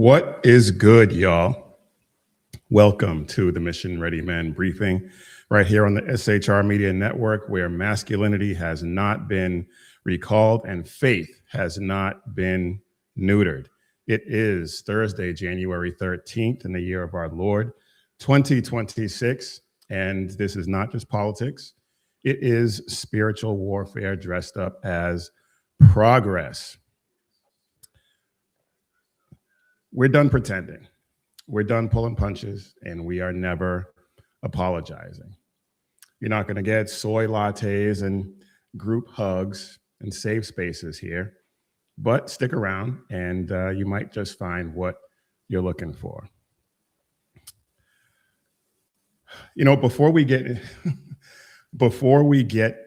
What is good, y'all? Welcome to the Mission Ready Men briefing right here on the SHR Media Network, where masculinity has not been recalled and faith has not been neutered. It is Thursday, January 13th in the year of our Lord, 2026. And this is not just politics. It is spiritual warfare dressed up as progress. We're done pretending. We're done pulling punches, and we are never apologizing. You're not going to get soy lattes and group hugs and safe spaces here, but stick around and you might just find what you're looking for. You know, before we get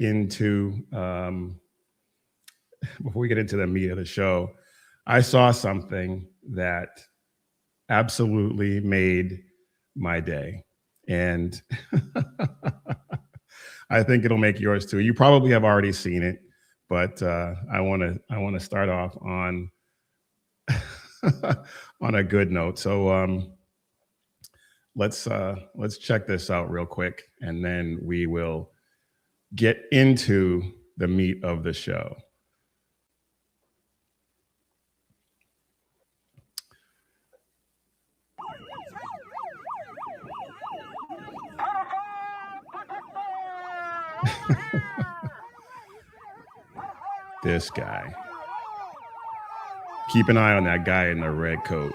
into the meat of the show, I saw something that absolutely made my day, and I think it'll make yours too. You probably have already seen it, but I want to start off on on a good note. So let's check this out real quick, and then we will get into the meat of the show. This guy. Keep an eye on that guy in the red coat.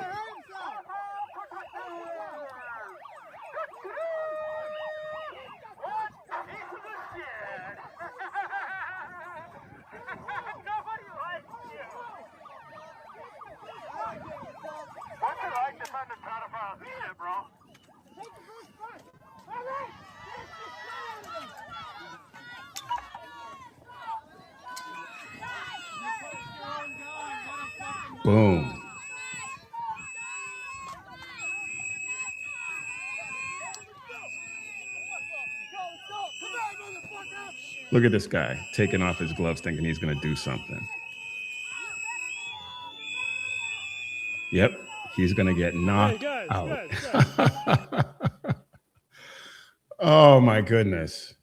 Boom. Look at this guy taking off his gloves thinking he's going to do something. Yep, he's going to get knocked out. Oh my goodness.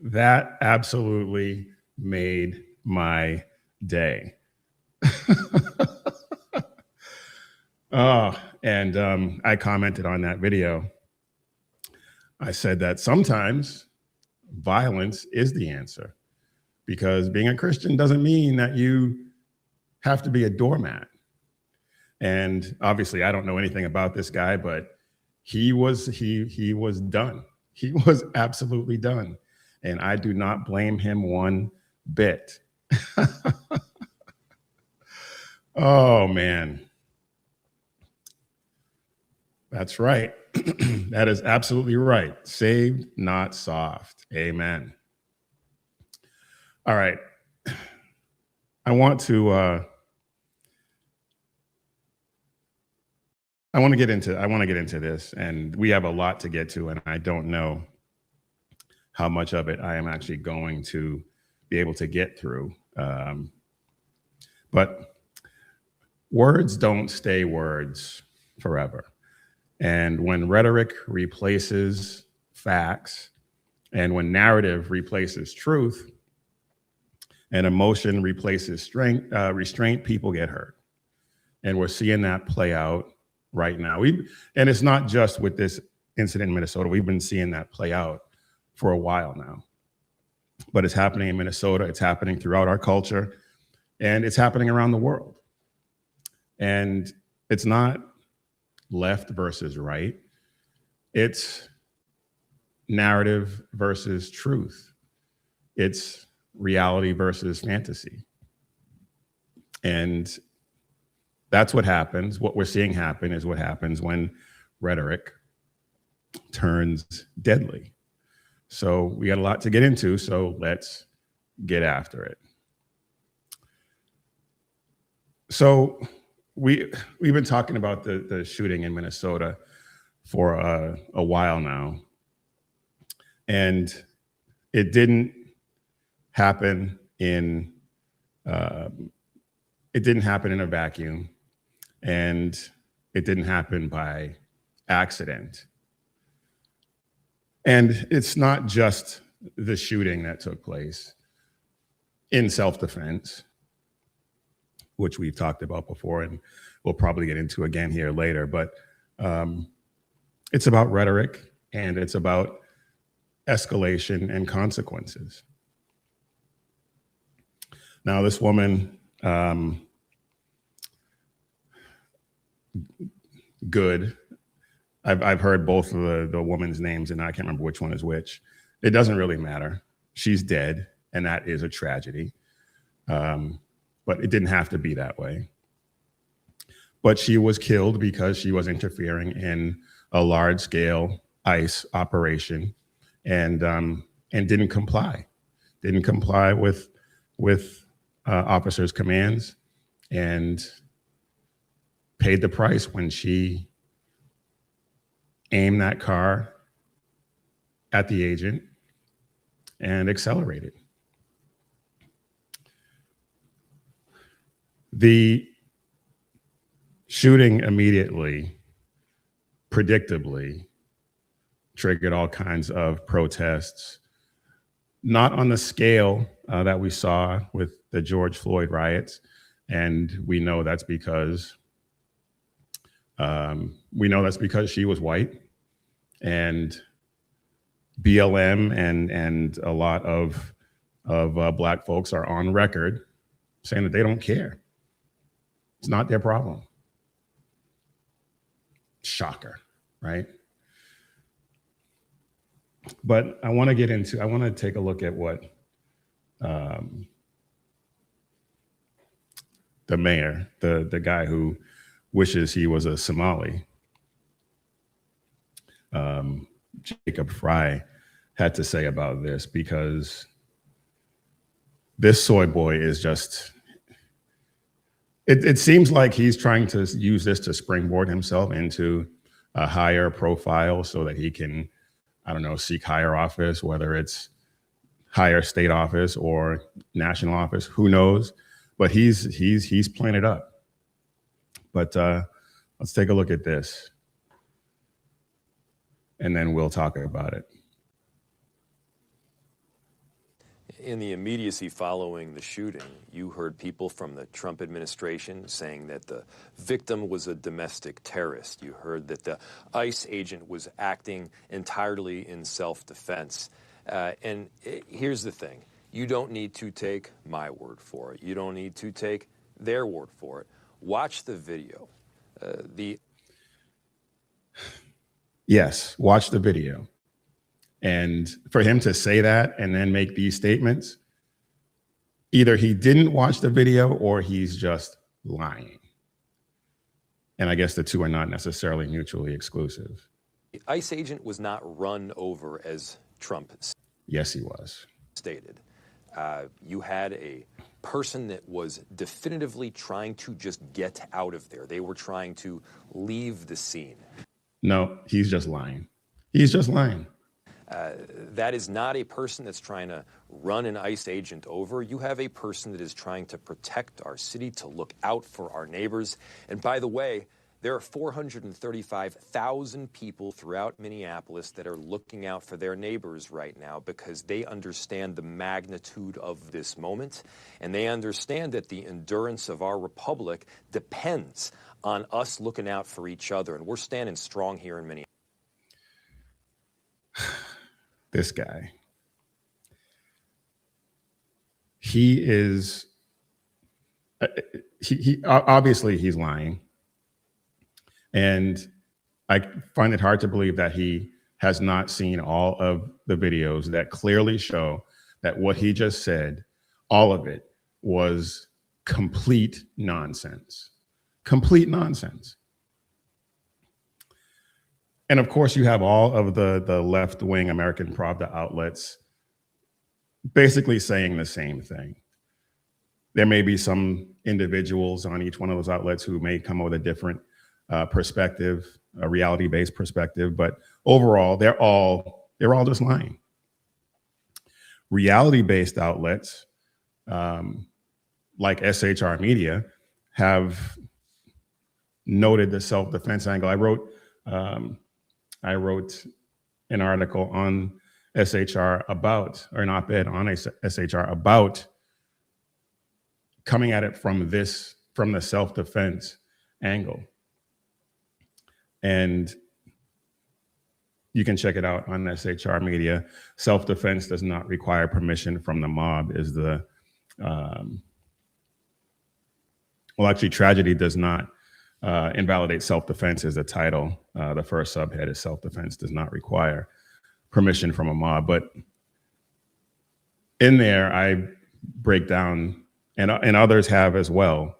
That absolutely made my day. And I commented on that video. I said that sometimes violence is the answer, because being a Christian doesn't mean that you have to be a doormat. And obviously, I don't know anything about this guy, but he was done. He was absolutely done, and I do not blame him one bit. Oh man. That's right. That is absolutely right. Saved, not soft. Amen. All right. I want to get into this, and we have a lot to get to, and I don't know how much of it I am actually going to be able to get through. But words don't stay words forever. And when rhetoric replaces facts, and when narrative replaces truth, and emotion replaces restraint, people get hurt. And we're seeing that play out right now. And it's not just with this incident in Minnesota. We've been seeing that play out for a while now. But it's happening in Minnesota. It's happening throughout our culture. And it's happening around the world. And it's not left versus right. It's narrative versus truth. It's reality versus fantasy. And that's what happens. What we're seeing happen is what happens when rhetoric turns deadly. So we got a lot to get into, so let's get after it. So we've been talking about the shooting in Minnesota for a while now, and it didn't happen in a vacuum, and It didn't happen by accident. And it's not just the shooting that took place in self-defense, which we've talked about before and we'll probably get into again here later, but it's about rhetoric and it's about escalation and consequences. Now, this woman, Good, I've heard both of the woman's names and I can't remember which one is which. It doesn't really matter. She's dead, and that is a tragedy. But it didn't have to be that way. But she was killed because she was interfering in a large-scale ICE operation and didn't comply. Didn't comply with officers' commands and paid the price when she aimed that car at the agent and accelerated. The shooting immediately, predictably, triggered all kinds of protests, not on the scale that we saw with the George Floyd riots. And we know that's because she was white, and BLM and a lot of Black folks are on record saying that they don't care. It's not their problem. Shocker, right? But I want to take a look at what the mayor, the guy who wishes he was a Somali, Jacob Fry, had to say about this, because this soy boy is just, it seems like he's trying to use this to springboard himself into a higher profile so that he can, I don't know, seek higher office, whether it's higher state office or national office, who knows? But he's playing it up. But let's take a look at this, and then we'll talk about it. In the immediacy following the shooting, you heard people from the Trump administration saying that the victim was a domestic terrorist. You heard that the ICE agent was acting entirely in self-defense. And here's the thing. You don't need to take my word for it. You don't need to take their word for it. Watch the video. Yes, watch the video. And for him to say that and then make these statements, either he didn't watch the video or he's just lying. And I guess the two are not necessarily mutually exclusive. The ICE agent was not run over, as Trump Yes, he was. stated. You had a person that was definitively trying to just get out of there. They were trying to leave the scene. No, he's just lying. He's just lying. That is not a person that's trying to run an ICE agent over. You have a person that is trying to protect our city, to look out for our neighbors. And by the way, there are 435,000 people throughout Minneapolis that are looking out for their neighbors right now because they understand the magnitude of this moment, and they understand that the endurance of our republic depends on us looking out for each other, and we're standing strong here in Minneapolis. This guy, he is, he obviously he's lying. And I find it hard to believe that he has not seen all of the videos that clearly show that what he just said, all of it was complete nonsense. Complete nonsense. And of course, you have all of the left-wing American Pravda outlets basically saying the same thing. There may be some individuals on each one of those outlets who may come up with a different perspective, a reality-based perspective, but overall, they're all just lying. Reality-based outlets like SHR Media have noted the self-defense angle. I wrote an article on SHR about, or an op-ed on SHR about coming at it from the self-defense angle. And you can check it out on SHR Media. Self-defense does not require permission from the mob is the, well, actually, tragedy does not invalidate self-defense is the title. The first subhead is self-defense does not require permission from a mob. But in there, I break down, and others have as well,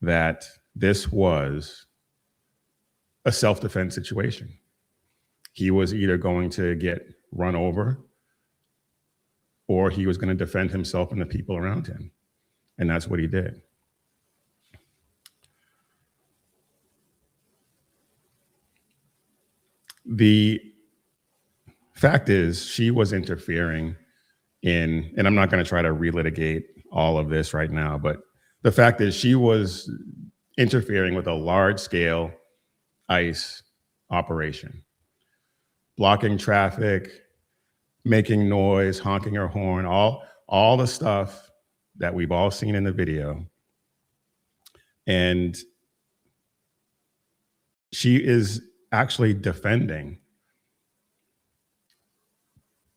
that this was a self-defense situation. He was either going to get run over or he was going to defend himself and the people around him. And that's what he did. The fact is, she was interfering in, and I'm not going to try to relitigate all of this right now, but the fact is she was interfering with a large-scale ICE operation, blocking traffic, making noise, honking her horn, all the stuff that we've all seen in the video. And she is actually defending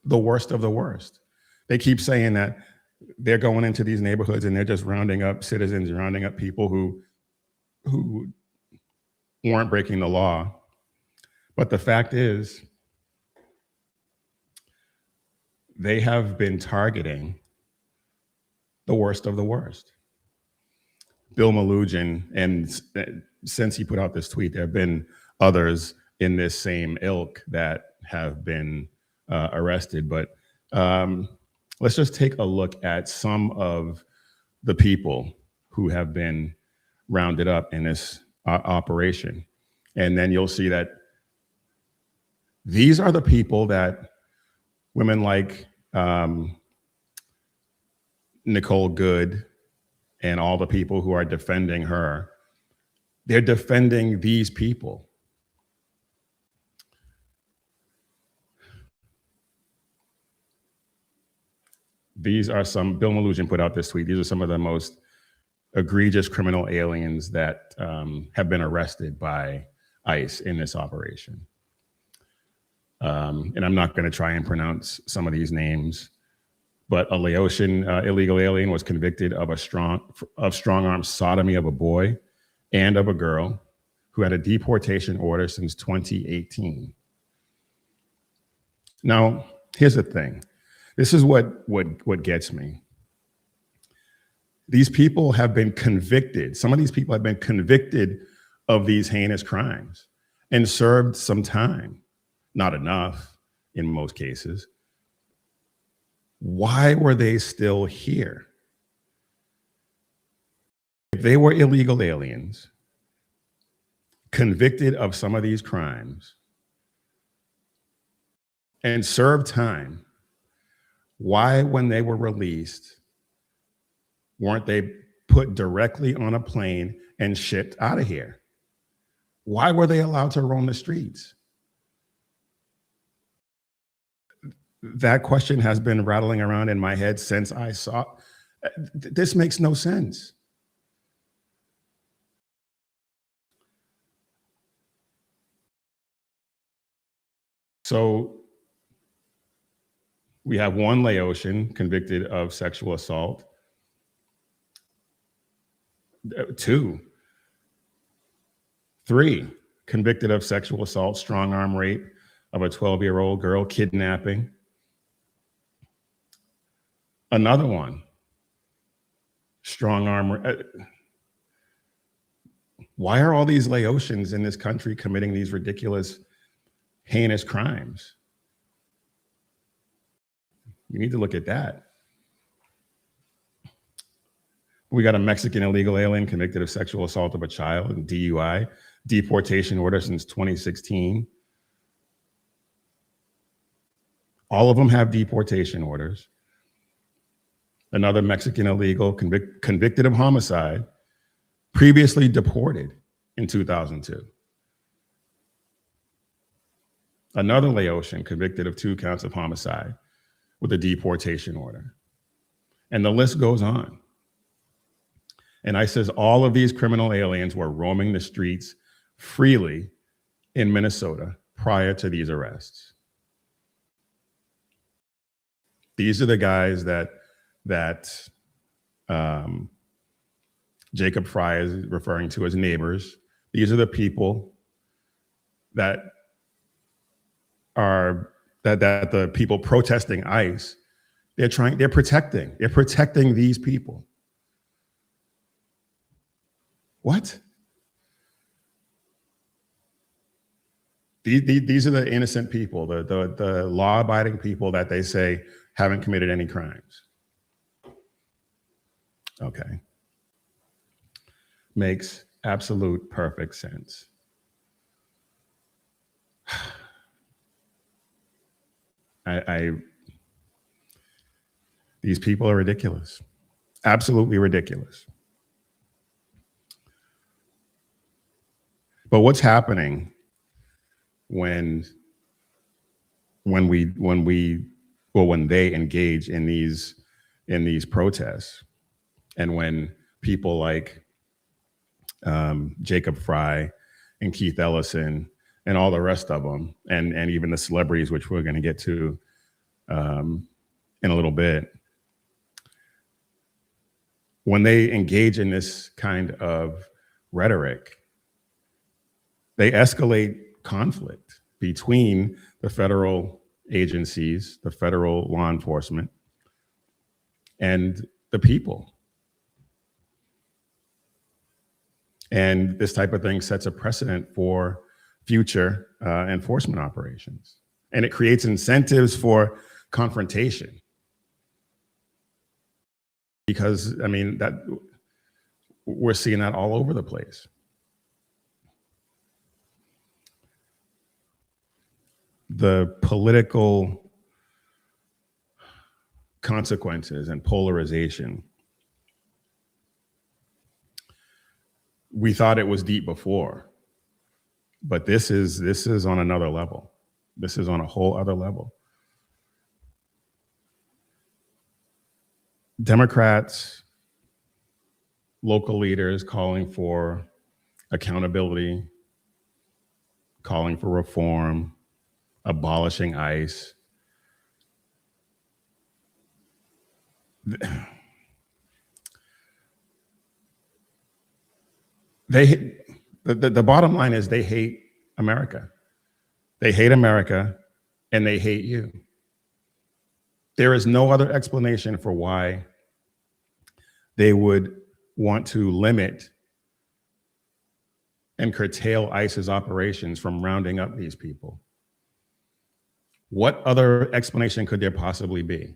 the worst of the worst. They keep saying that they're going into these neighborhoods and they're just rounding up citizens, rounding up people who weren't breaking the law. But the fact is, they have been targeting the worst of the worst. Bill Malugin, and since he put out this tweet, there have been others in this same ilk that have been arrested. But let's just take a look at some of the people who have been rounded up in this operation. And then you'll see that these are the people that women like Nicole Good and all the people who are defending her, they're defending these people. These are some, Bill Malugin put out this tweet, these are some of the most egregious criminal aliens that have been arrested by ICE in this operation. And I'm not going to try and pronounce some of these names, but a Laotian illegal alien was convicted of strong-arm sodomy of a boy and of a girl who had a deportation order since 2018. Now, here's the thing. This is what gets me. These people have been convicted. Some of these people have been convicted of these heinous crimes and served some time. Not enough in most cases. Why were they still here? If they were illegal aliens, convicted of some of these crimes, and served time, why, when they were released, weren't they put directly on a plane and shipped out of here? Why were they allowed to roam the streets? That question has been rattling around in my head since I saw. This makes no sense. So we have one Laotian convicted of sexual assault. 2, 3 convicted of sexual assault, strong-arm rape of a 12-year-old girl, kidnapping. Another one, strong-arm. Why are all these Laotians in this country committing these ridiculous, heinous crimes? You need to look at that. We got a Mexican illegal alien convicted of sexual assault of a child and DUI, deportation order since 2016. All of them have deportation orders. Another Mexican illegal convicted of homicide, previously deported in 2002. Another Laotian convicted of 2 counts of homicide with a deportation order. And the list goes on. And ICE says all of these criminal aliens were roaming the streets freely in Minnesota prior to these arrests. These are the guys that Jacob Fry is referring to as neighbors. These are the people that the people protesting ICE, they're protecting these people. What? These are the innocent people, the law-abiding people that they say haven't committed any crimes. Okay. Makes absolute perfect sense. These people are ridiculous, absolutely ridiculous. But what's happening when they engage in these protests, and when people like Jacob Fry and Keith Ellison and all the rest of them, and even the celebrities, which we're going to get to in a little bit, when they engage in this kind of rhetoric, they escalate conflict between the federal agencies, the federal law enforcement, and the people. And this type of thing sets a precedent for future enforcement operations. And it creates incentives for confrontation. Because, I mean, we're seeing that all over the place. The political consequences and polarization. We thought it was deep before, but this is on another level. This is on a whole other level. Democrats, local leaders calling for accountability, calling for reform, abolishing ICE. The bottom line is they hate America. They hate America and they hate you. There is no other explanation for why they would want to limit and curtail ICE's operations from rounding up these people. What other explanation could there possibly be?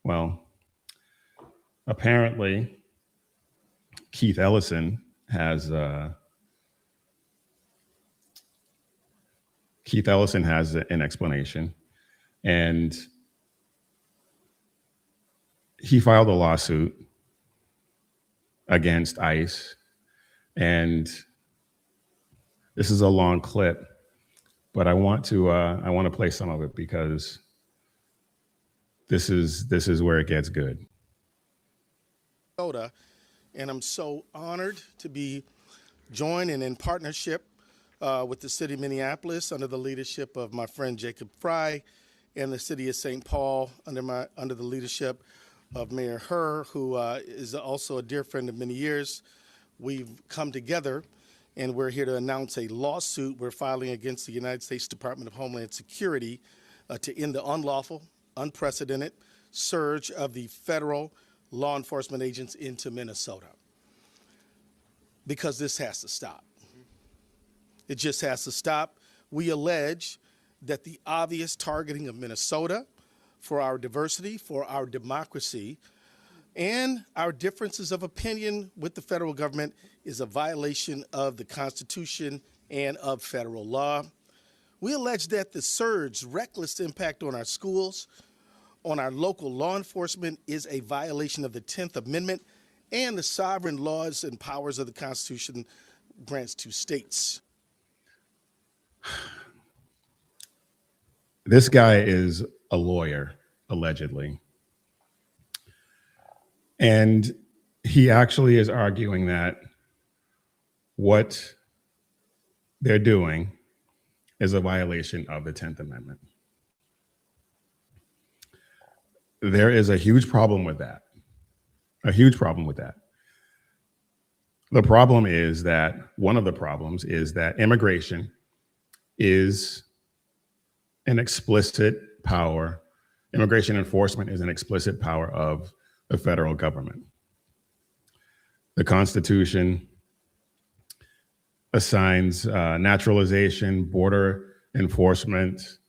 Well, apparently, Keith Ellison has an explanation, and he filed a lawsuit against ICE, and this is a long clip, but I want to play some of it because this is where it gets good. And I'm so honored to be joined and in partnership with the city of Minneapolis under the leadership of my friend Jacob Fry, and the city of St. Paul under the leadership of Mayor Herr, who is also a dear friend of many years. We've come together, and we're here to announce a lawsuit we're filing against the United States Department of Homeland Security to end the unlawful, unprecedented surge of the federal law enforcement agents into Minnesota. Because this has to stop. It just has to stop. We allege that the obvious targeting of Minnesota for our diversity, for our democracy, and our differences of opinion with the federal government is a violation of the Constitution and of federal law. We allege that the surge, reckless impact on our schools, on our local law enforcement is a violation of the 10th Amendment and the sovereign laws and powers of the Constitution grants to states? This guy is a lawyer, allegedly. And he actually is arguing that what they're doing is a violation of the 10th Amendment. There is a huge problem with that. A huge problem with that. The problem is that one of the problems is that immigration is an explicit power. Immigration enforcement is an explicit power of the federal government. The Constitution assigns naturalization, border enforcement,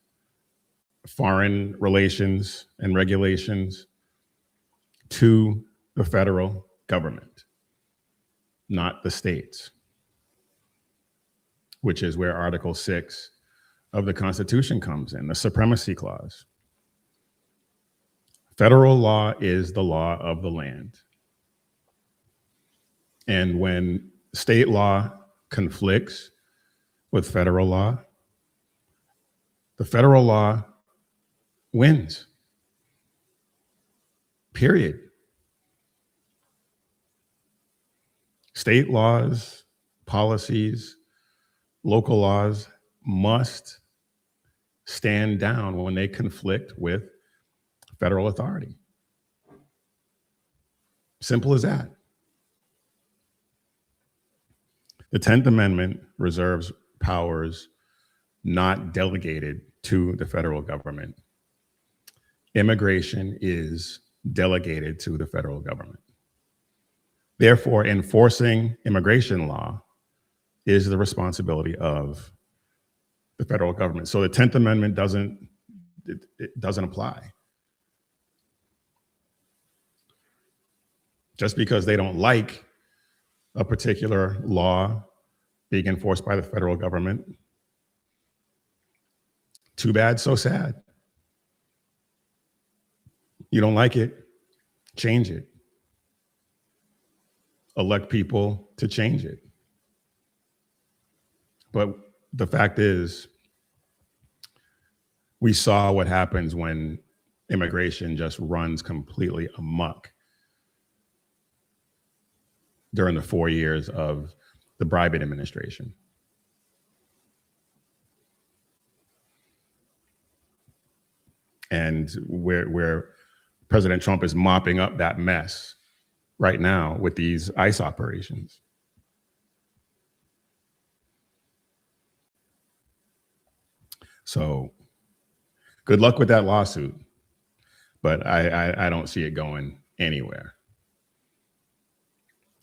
foreign relations and regulations to the federal government, not the states, which is where Article 6 of the Constitution comes in, the Supremacy Clause. Federal law is the law of the land. And when state law conflicts with federal law, the federal law wins. Period. State laws, policies, local laws must stand down when they conflict with federal authority. Simple as that. The 10th Amendment reserves powers not delegated to the federal government. Immigration is delegated to the federal government. Therefore, enforcing immigration law is the responsibility of the federal government. So the 10th Amendment doesn't apply. Just because they don't like a particular law being enforced by the federal government, too bad, so sad. You don't like it, change it. Elect people to change it. But the fact is, we saw what happens when immigration just runs completely amok during the 4 years of the Biden administration. And where President Trump is mopping up that mess right now with these ICE operations. So good luck with that lawsuit, but I don't see it going anywhere.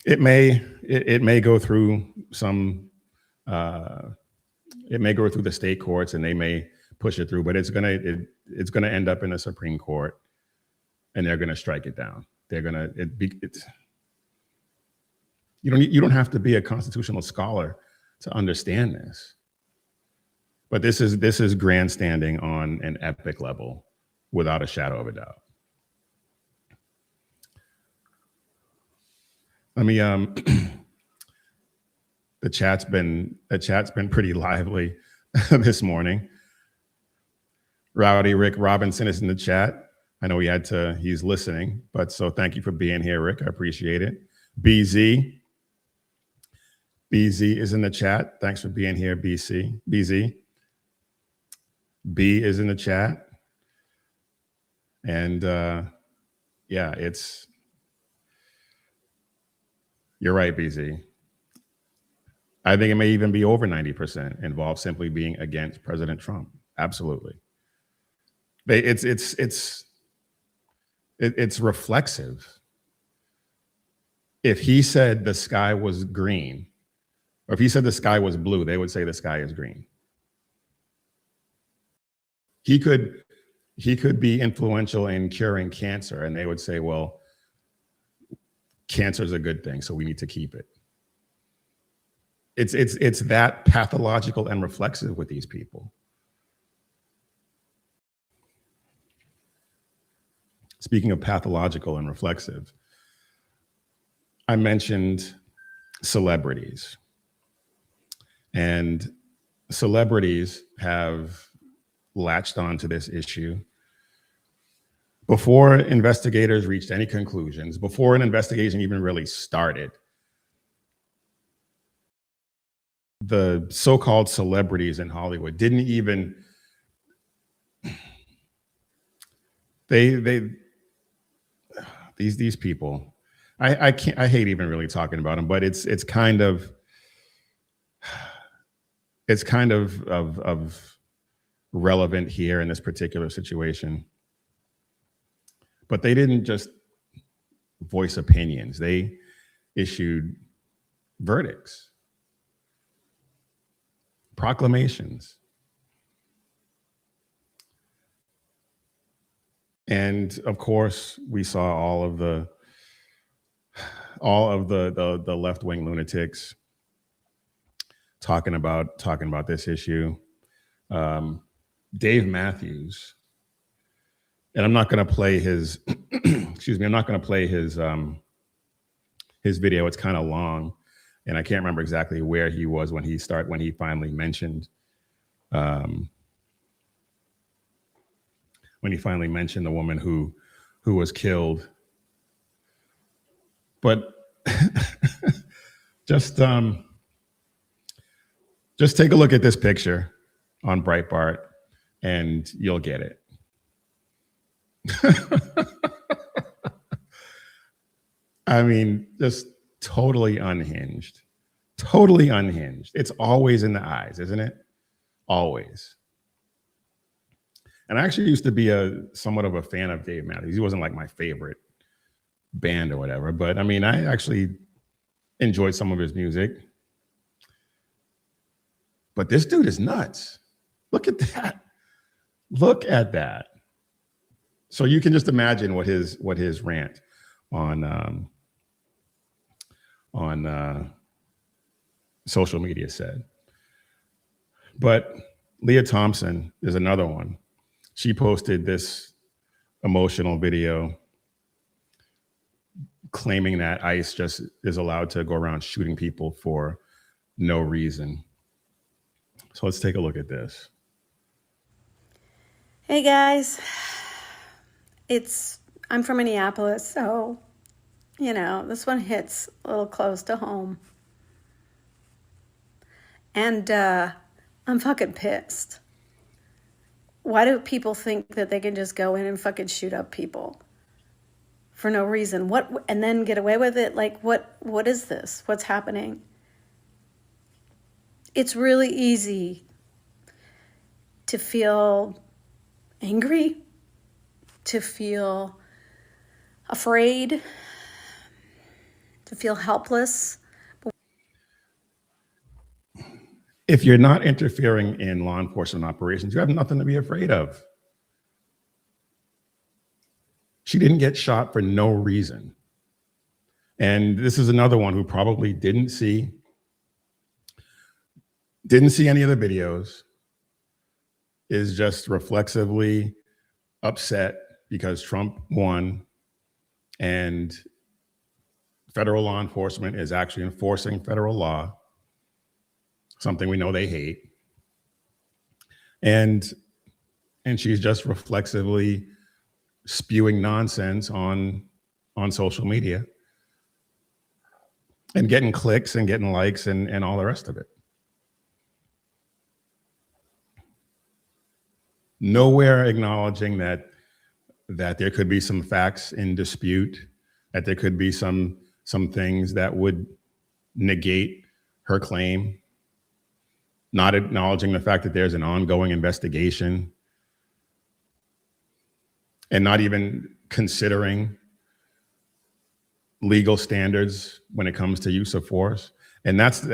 It may go through some, it may go through the state courts and they may push it through, but it's gonna end up in the Supreme Court and they're gonna strike it down. You don't have to be a constitutional scholar to understand this. But this is grandstanding on an epic level, without a shadow of a doubt. Let me the chat's been pretty lively this morning. Rowdy Rick Robinson is in the chat. I know he's listening, but so thank you for being here, Rick. I appreciate it. BZ is in the chat. Thanks for being here, BZ. B is in the chat. And yeah, you're right, BZ. I think it may even be over 90% involved simply being against President Trump. Absolutely. It's reflexive. If he said the sky was green, or if he said the sky was blue, they would say the sky is green. He could be influential in curing cancer, and they would say, well, cancer is a good thing, so we need to keep it. It's that pathological and reflexive with these people. Speaking of pathological and reflexive, I mentioned celebrities. And celebrities have latched onto this issue before investigators reached any conclusions, before an investigation even really started. The so-called celebrities in Hollywood didn't even, these people, I hate even really talking about them, but it's kind of relevant here in this particular situation. But they didn't just voice opinions, they issued verdicts, proclamations. And of course, we saw all of the left-wing lunatics talking about this issue. Dave Matthews, and I'm not going to play his excuse me, I'm not going to play his video. It's kind of long, and I can't remember exactly where he was when he finally mentioned the woman who was killed. But just take a look at this picture on Breitbart and you'll get it. I mean, just totally unhinged. Totally unhinged. It's always in the eyes, isn't it? Always. And I actually used to be somewhat of a fan of Dave Matthews. He wasn't like my favorite band or whatever, but I mean, I actually enjoyed some of his music. But this dude is nuts. Look at that. Look at that. So you can just imagine what his rant on social media said. But Leah Thompson is another one. She posted this emotional video claiming that ICE just is allowed to go around shooting people for no reason. So let's take a look at this. Hey guys, I'm from Minneapolis, so, this one hits a little close to home. And I'm fucking pissed. Why do people think that they can just go in and fucking shoot up people for no reason? And then get away with it? Like, what is this? What's happening? It's really easy to feel angry, to feel afraid, to feel helpless. If you're not interfering in law enforcement operations, you have nothing to be afraid of. She didn't get shot for no reason. And this is another one who probably didn't see any of the videos, is just reflexively upset because Trump won and federal law enforcement is actually enforcing federal law, something we know they hate. And she's just reflexively spewing nonsense on social media and getting clicks and getting likes and all the rest of it. Nowhere acknowledging that there could be some facts in dispute, that there could be some things that would negate her claim, not acknowledging the fact that there's an ongoing investigation, and not even considering legal standards when it comes to use of force. And that's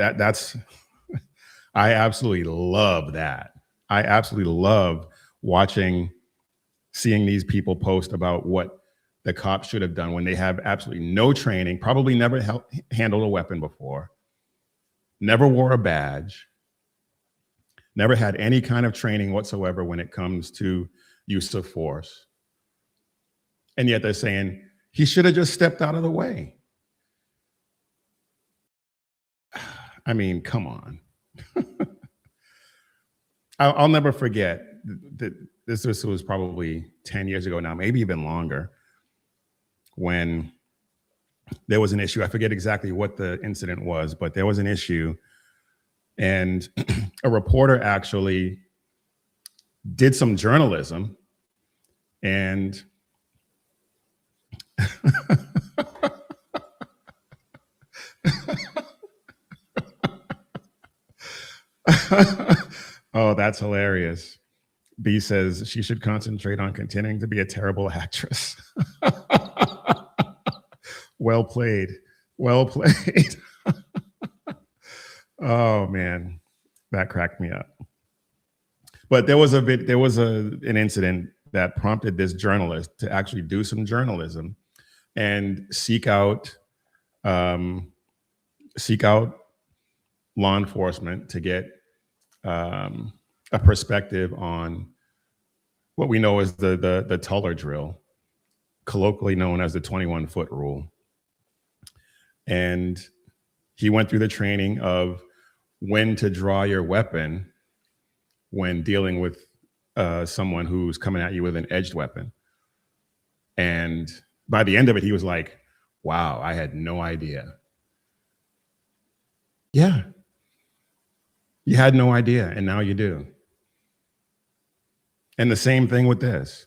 I absolutely love that. I absolutely love seeing these people post about what the cops should have done when they have absolutely no training, probably never handled a weapon before, never wore a badge, never had any kind of training whatsoever when it comes to use of force. And yet they're saying he should have just stepped out of the way. I mean, come on. I'll never forget that this was probably 10 years ago now, maybe even longer, when there was an issue. I forget exactly what the incident was, but there was an issue, and a reporter actually did some journalism, and oh, that's hilarious. B says she should concentrate on continuing to be a terrible actress. Well played. Well played. Oh man, that cracked me up. But there was an incident that prompted this journalist to actually do some journalism and seek out law enforcement to get a perspective on what we know as the Tuller drill, colloquially known as the 21-foot rule. And he went through the training of when to draw your weapon when dealing with someone who's coming at you with an edged weapon. And by the end of it, he was like, wow, I had no idea. Yeah, you had no idea, and now you do. And the same thing with this.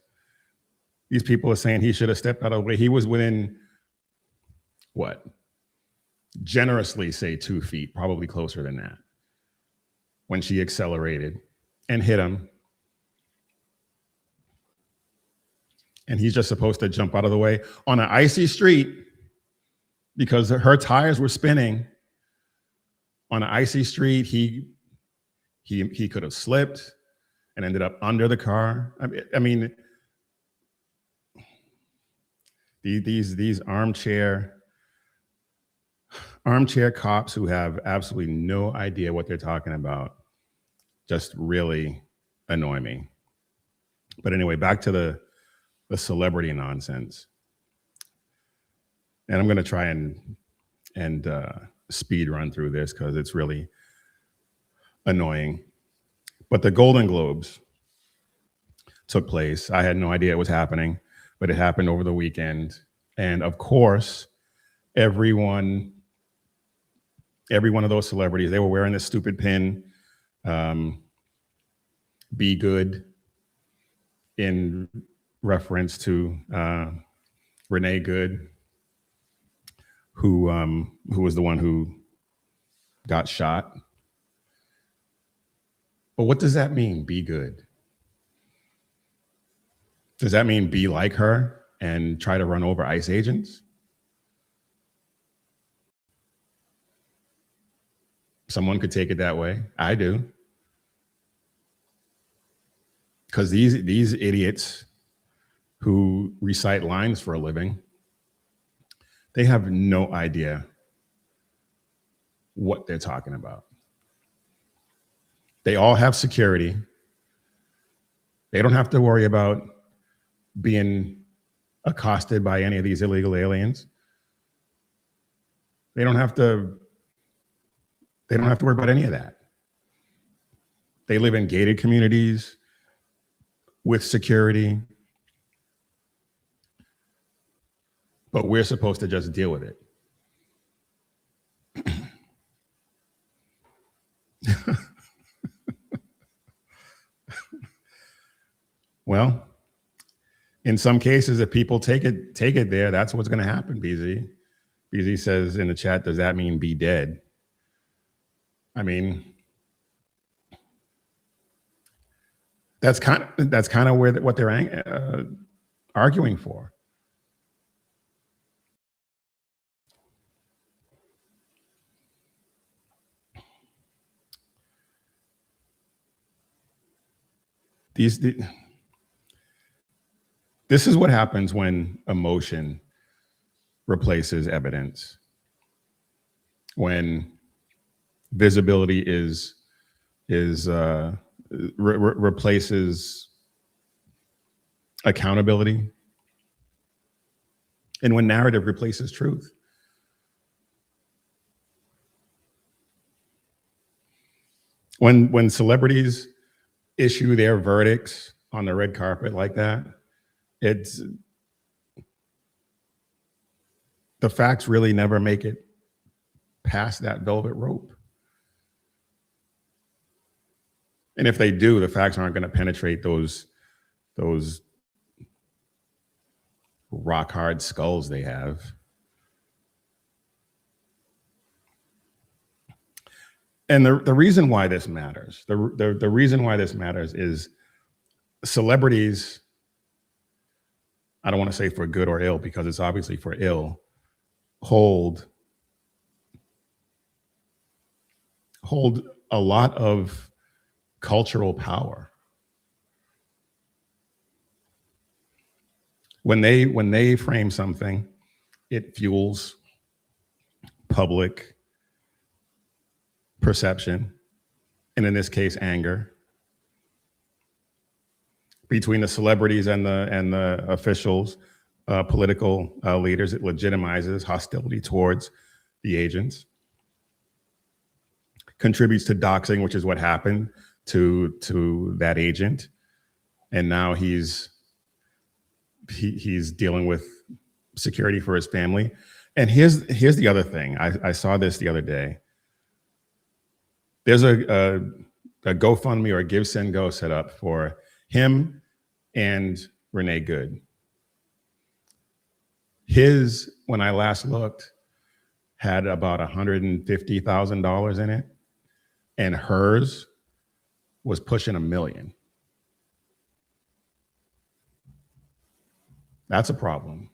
These people are saying he should have stepped out of the way. He was within, what? Generously say 2 feet, probably closer than that, when she accelerated and hit him. And he's just supposed to jump out of the way on an icy street because her tires were spinning. On an icy street, he could have slipped and ended up under the car. I mean, these armchair cops who have absolutely no idea what they're talking about just really annoy me. But anyway, back to the celebrity nonsense. And I'm going to try and speed run through this because it's really annoying. But the Golden Globes took place. I had no idea it was happening, but it happened over the weekend. And of course, every one of those celebrities, they were wearing this stupid pin, be good, in reference to Renee Good, who was the one who got shot. But what does that mean, be good? Does that mean be like her and try to run over ICE agents? Someone could take it that way. I do. Because these idiots who recite lines for a living, they have no idea what they're talking about. They all have security. They don't have to worry about being accosted by any of these illegal aliens. They don't have to worry about any of that. They live in gated communities with security. But we're supposed to just deal with it. Well, in some cases, if people take it there, that's what's going to happen, BZ. BZ says in the chat, does that mean be dead? I mean, that's kind of what they're arguing for. This is what happens when emotion replaces evidence. When visibility replaces accountability, and when narrative replaces truth. When celebrities issue their verdicts on the red carpet like that, it's the facts really never make it past that velvet rope. And if they do, the facts aren't going to penetrate those rock hard skulls they have. And the reason why this matters, the reason why this matters is celebrities, I don't want to say for good or ill, because it's obviously for ill, hold a lot of cultural power. When they frame something, it fuels public perception, and in this case, anger. Between the celebrities and the officials, political leaders, it legitimizes hostility towards the agents. Contributes to doxing, which is what happened to that agent, and now he's dealing with security for his family. And here's the other thing. I saw this the other day. There's a GoFundMe or a Give, Send, Go set up for him and Renee Good. His, when I last looked, had about $150,000 in it, and hers was pushing $1 million. That's a problem.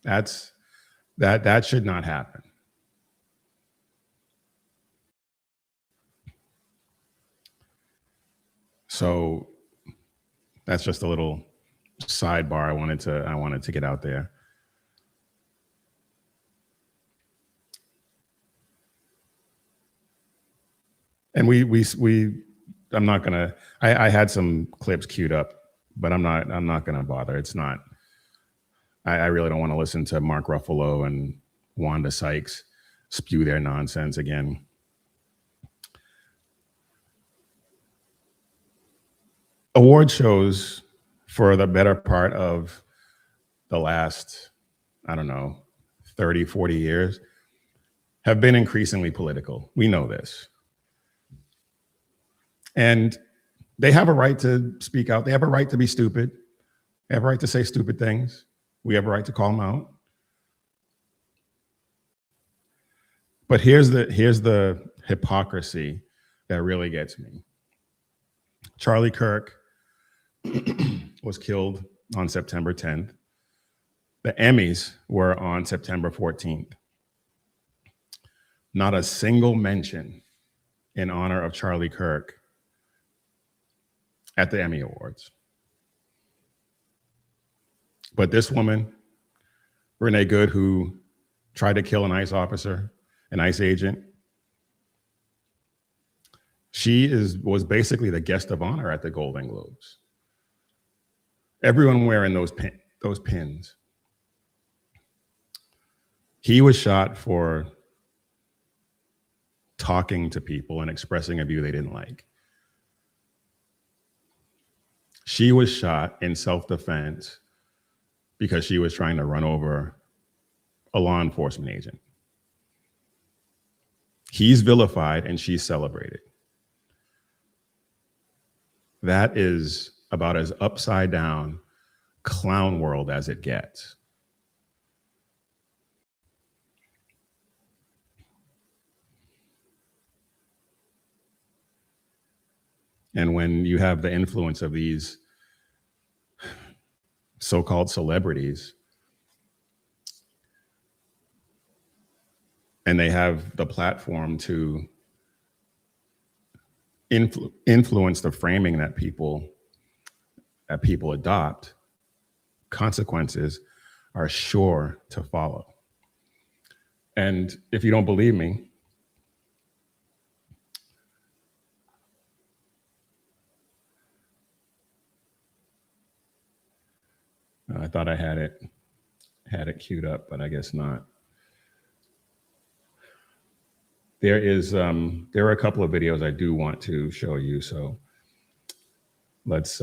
That should not happen. So that's just a little sidebar I wanted to get out there. And I'm not gonna. I had some clips queued up, but I'm not gonna bother. It's not. I really don't want to listen to Mark Ruffalo and Wanda Sykes spew their nonsense again. Award shows for the better part of the last, I don't know, 30, 40 years have been increasingly political. We know this. And they have a right to speak out. They have a right to be stupid. They have a right to say stupid things. We have a right to call them out. But here's the hypocrisy that really gets me. Charlie Kirk was killed on September 10th. The Emmys were on September 14th. Not a single mention in honor of Charlie Kirk at the Emmy Awards. But this woman, Renee Good, who tried to kill an ICE officer, an ICE agent, she was basically the guest of honor at the Golden Globes. Everyone wearing those pins. He was shot for talking to people and expressing a view they didn't like. She was shot in self-defense because she was trying to run over a law enforcement agent. He's vilified and she's celebrated. That is about as upside down clown world as it gets. And when you have the influence of these so-called celebrities, and they have the platform to influence the framing that people adopt, consequences are sure to follow. And if you don't believe me, I thought I had it queued up, but I guess not. there are a couple of videos I do want to show you. So let's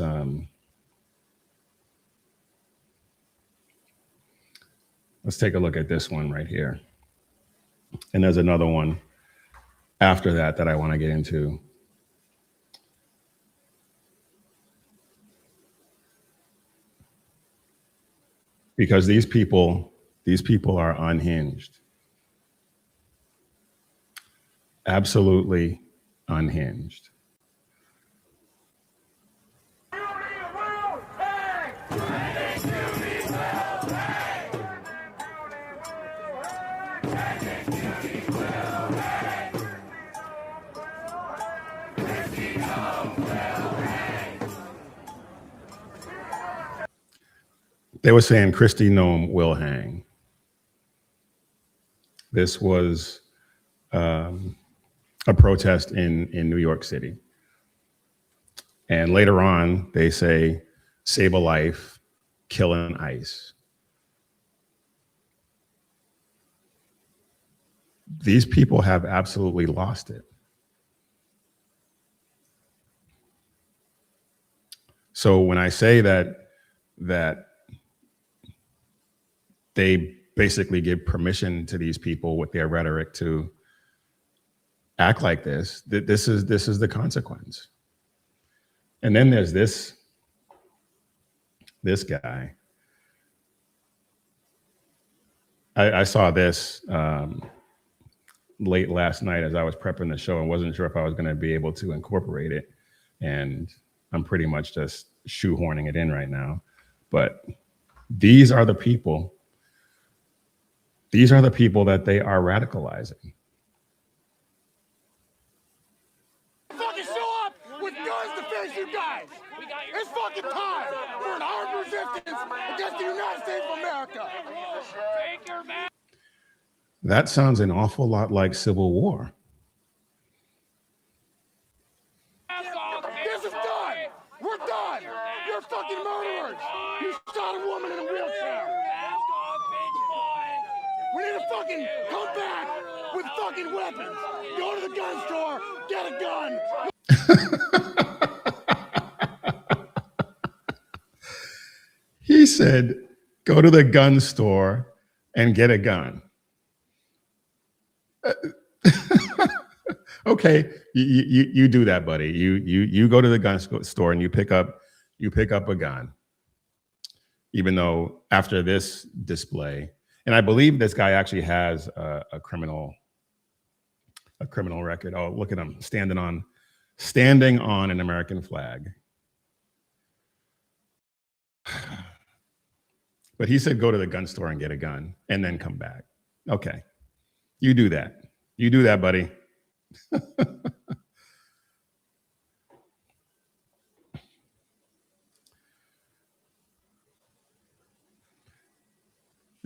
take a look at this one right here. And there's another one after that I want to get into. Because these people are unhinged. Absolutely unhinged. They were saying Kristi Noem will hang. This was a protest in New York City. And later on, they say, save a life, kill an ICE. These people have absolutely lost it. So when I say that they basically give permission to these people with their rhetoric to act like this, this is the consequence. And then there's this guy. I saw this late last night as I was prepping the show and wasn't sure if I was going to be able to incorporate it. And I'm pretty much just shoehorning it in right now. But these are the people that they are radicalizing. Fucking show up with guns to face you guys. It's fucking time for an armed resistance against the United States of America. That sounds an awful lot like Civil War. This is done. We're done. You're fucking murderers. You shot a woman in a wheelchair. We need to fucking come back with fucking weapons. Go to the gun store, get a gun. He said, go to the gun store and get a gun. Okay, you do that, buddy. You go to the gun store and you pick up a gun. Even though after this display, and I believe this guy actually has a criminal record. Oh, look at him standing on an American flag. But he said, go to the gun store and get a gun and then come back. Okay, you do that. You do that, buddy.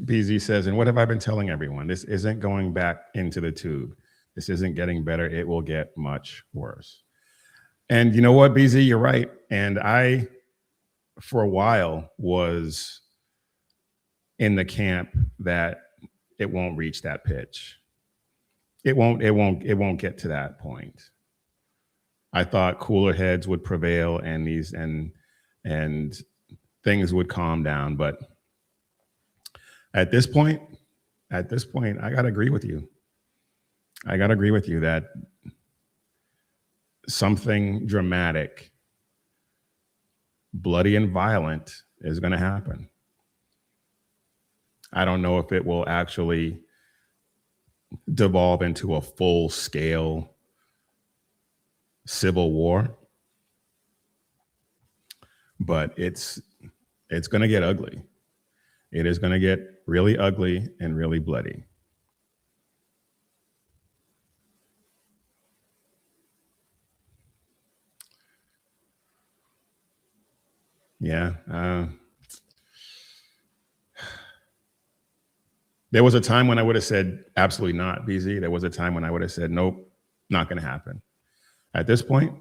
BZ says, and what have I been telling everyone? This isn't going back into the tube. This isn't getting better. It will get much worse. And you know what, BZ, you're right. And I, for a while, was in the camp that it won't reach that pitch. It won't get to that point. I thought cooler heads would prevail and things would calm down, but at this point, I gotta agree with you. I gotta agree with you that something dramatic, bloody and violent is gonna happen. I don't know if it will actually devolve into a full-scale civil war, but it's gonna get ugly. It is going to get really ugly and really bloody. Yeah. There was a time when I would have said, absolutely not, BZ. There was a time when I would have said, nope, not going to happen. At this point,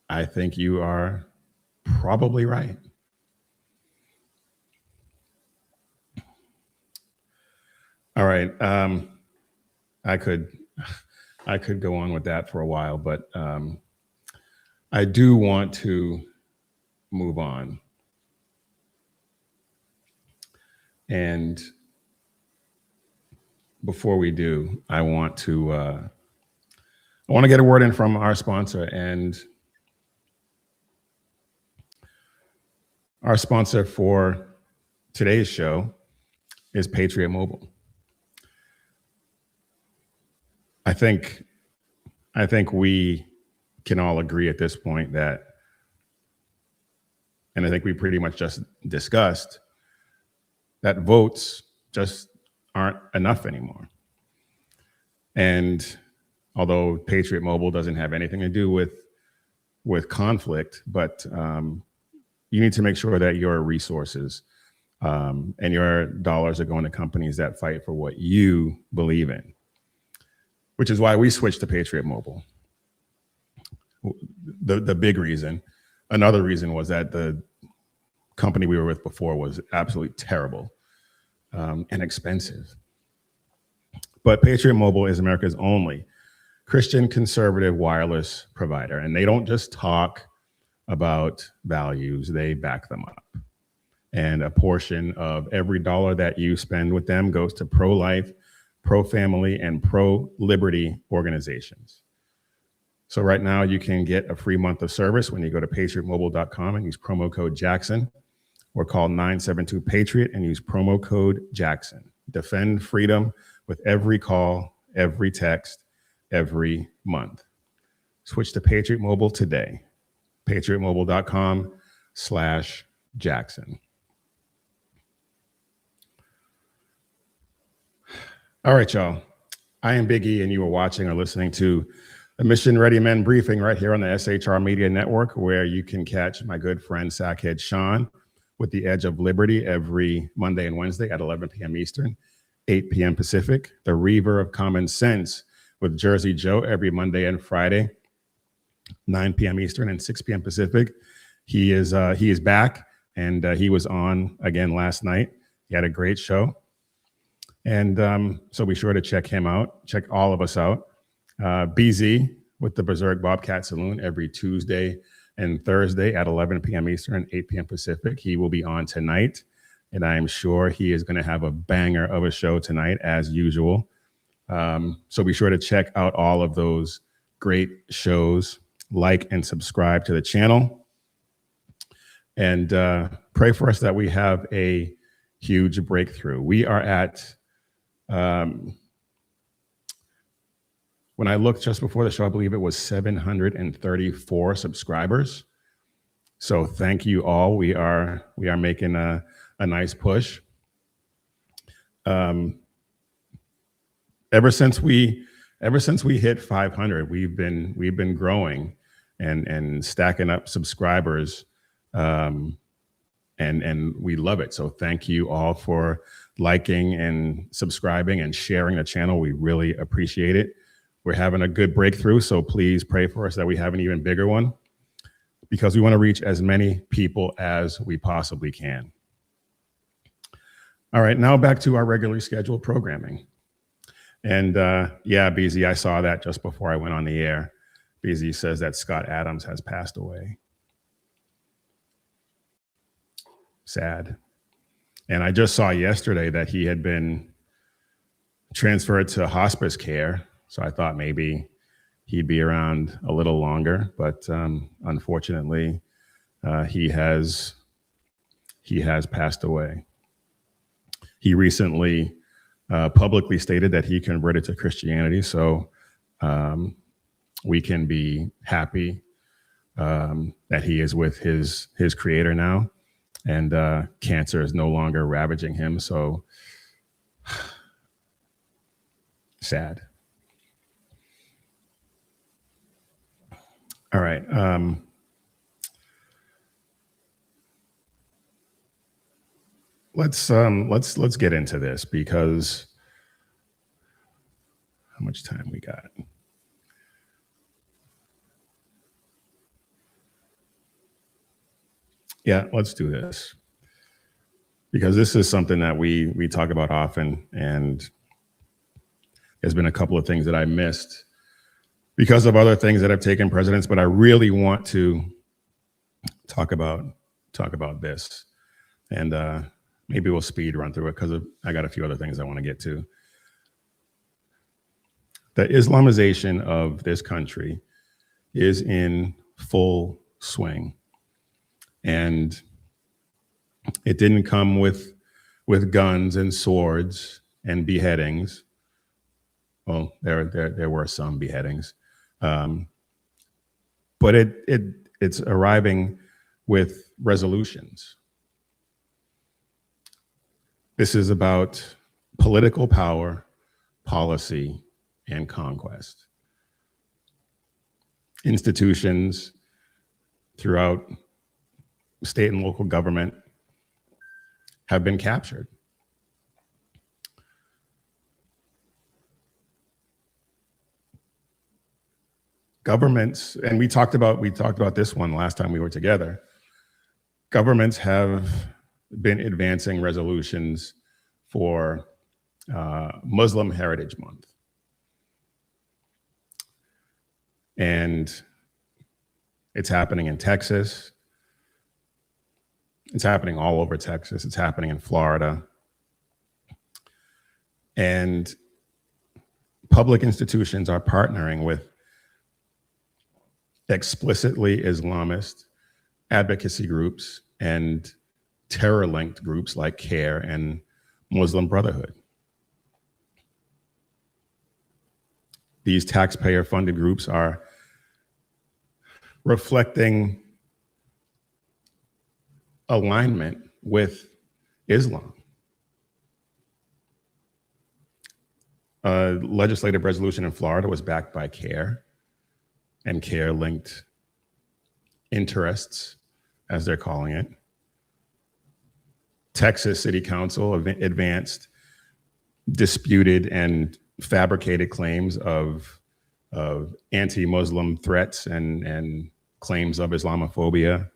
I think you are probably right. All right. I could go on with that for a while, but I do want to move on. And before we do, I want to get a word in from our sponsor, and our sponsor for today's show is Patriot Mobile. I think we can all agree at this point that, and I think we pretty much just discussed, that votes just aren't enough anymore. And although Patriot Mobile doesn't have anything to do with conflict, but you need to make sure that your resources and your dollars are going to companies that fight for what you believe in, which is why we switched to Patriot Mobile. The big reason, another reason was that the company we were with before was absolutely terrible and expensive. But Patriot Mobile is America's only Christian conservative wireless provider, and they don't just talk about values, they back them up. And a portion of every dollar that you spend with them goes to pro-life, pro-family, and pro-liberty organizations. So right now you can get a free month of service when you go to patriotmobile.com and use promo code Jackson, or call 972-PATRIOT and use promo code Jackson. Defend freedom with every call, every text, every month. Switch to Patriot Mobile today. patriotmobile.com/Jackson. All right, y'all. I am Big E, and you are watching or listening to the Mission Ready Men Briefing right here on the SHR Media Network, where you can catch my good friend Sackhead Sean with the Edge of Liberty every Monday and Wednesday at 11 p.m. Eastern, 8 p.m. Pacific. The Reaver of Common Sense with Jersey Joe every Monday and Friday, 9 p.m. Eastern and 6 p.m. Pacific. He is back, and he was on again last night. He had a great show. And so be sure to check him out, check all of us out. BZ with the Berserk Bobcat Saloon every Tuesday and Thursday at 11 p.m. Eastern and 8 p.m. Pacific. He will be on tonight, and I am sure he is going to have a banger of a show tonight as usual. So be sure to check out all of those great shows, like and subscribe to the channel, and pray for us that we have a huge breakthrough. We are at when I looked just before the show, I believe it was 734 subscribers. So thank you all. We are making a nice push. Ever since we hit 500, we've been growing and stacking up subscribers, and we love it. So thank you all for liking and subscribing and sharing the channel. We really appreciate it. We're having a good breakthrough, so please pray for us that we have an even bigger one, because we want to reach as many people as we possibly can. All right, now back to our regularly scheduled programming. And yeah, BZ, I saw that just before I went on the air. BZ says that Scott Adams has passed away. Sad. And I just saw yesterday that he had been transferred to hospice care. So I thought maybe he'd be around a little longer, but unfortunately, he has passed away. He recently publicly stated that he converted to Christianity, so we can be happy that he is with his creator now, and cancer is no longer ravaging him. So sad. All right. Let's get into this, because how much time we got? Yeah, let's do this, because this is something that we talk about often, and has been a couple of things that I missed because of other things that have taken precedence, but I really want to talk about this. And maybe we'll speed run through it because I got a few other things I want to get to. The Islamization of this country is in full swing. And it didn't come with guns and swords and beheadings. Well, there were some beheadings. But it's arriving with resolutions. This is about political power, policy, and conquest. Institutions throughout state and local government have been captured. Governments, and we talked about this one last time we were together. Governments have been advancing resolutions for Muslim Heritage Month. And it's happening in Texas. It's happening all over Texas. It's happening in Florida. And public institutions are partnering with explicitly Islamist advocacy groups and terror-linked groups like CARE and Muslim Brotherhood. These taxpayer-funded groups are reflecting alignment with Islam. A legislative resolution in Florida was backed by CARE, and CARE-linked interests, as they're calling it. Texas City Council advanced disputed and fabricated claims of anti-Muslim threats and claims of Islamophobia.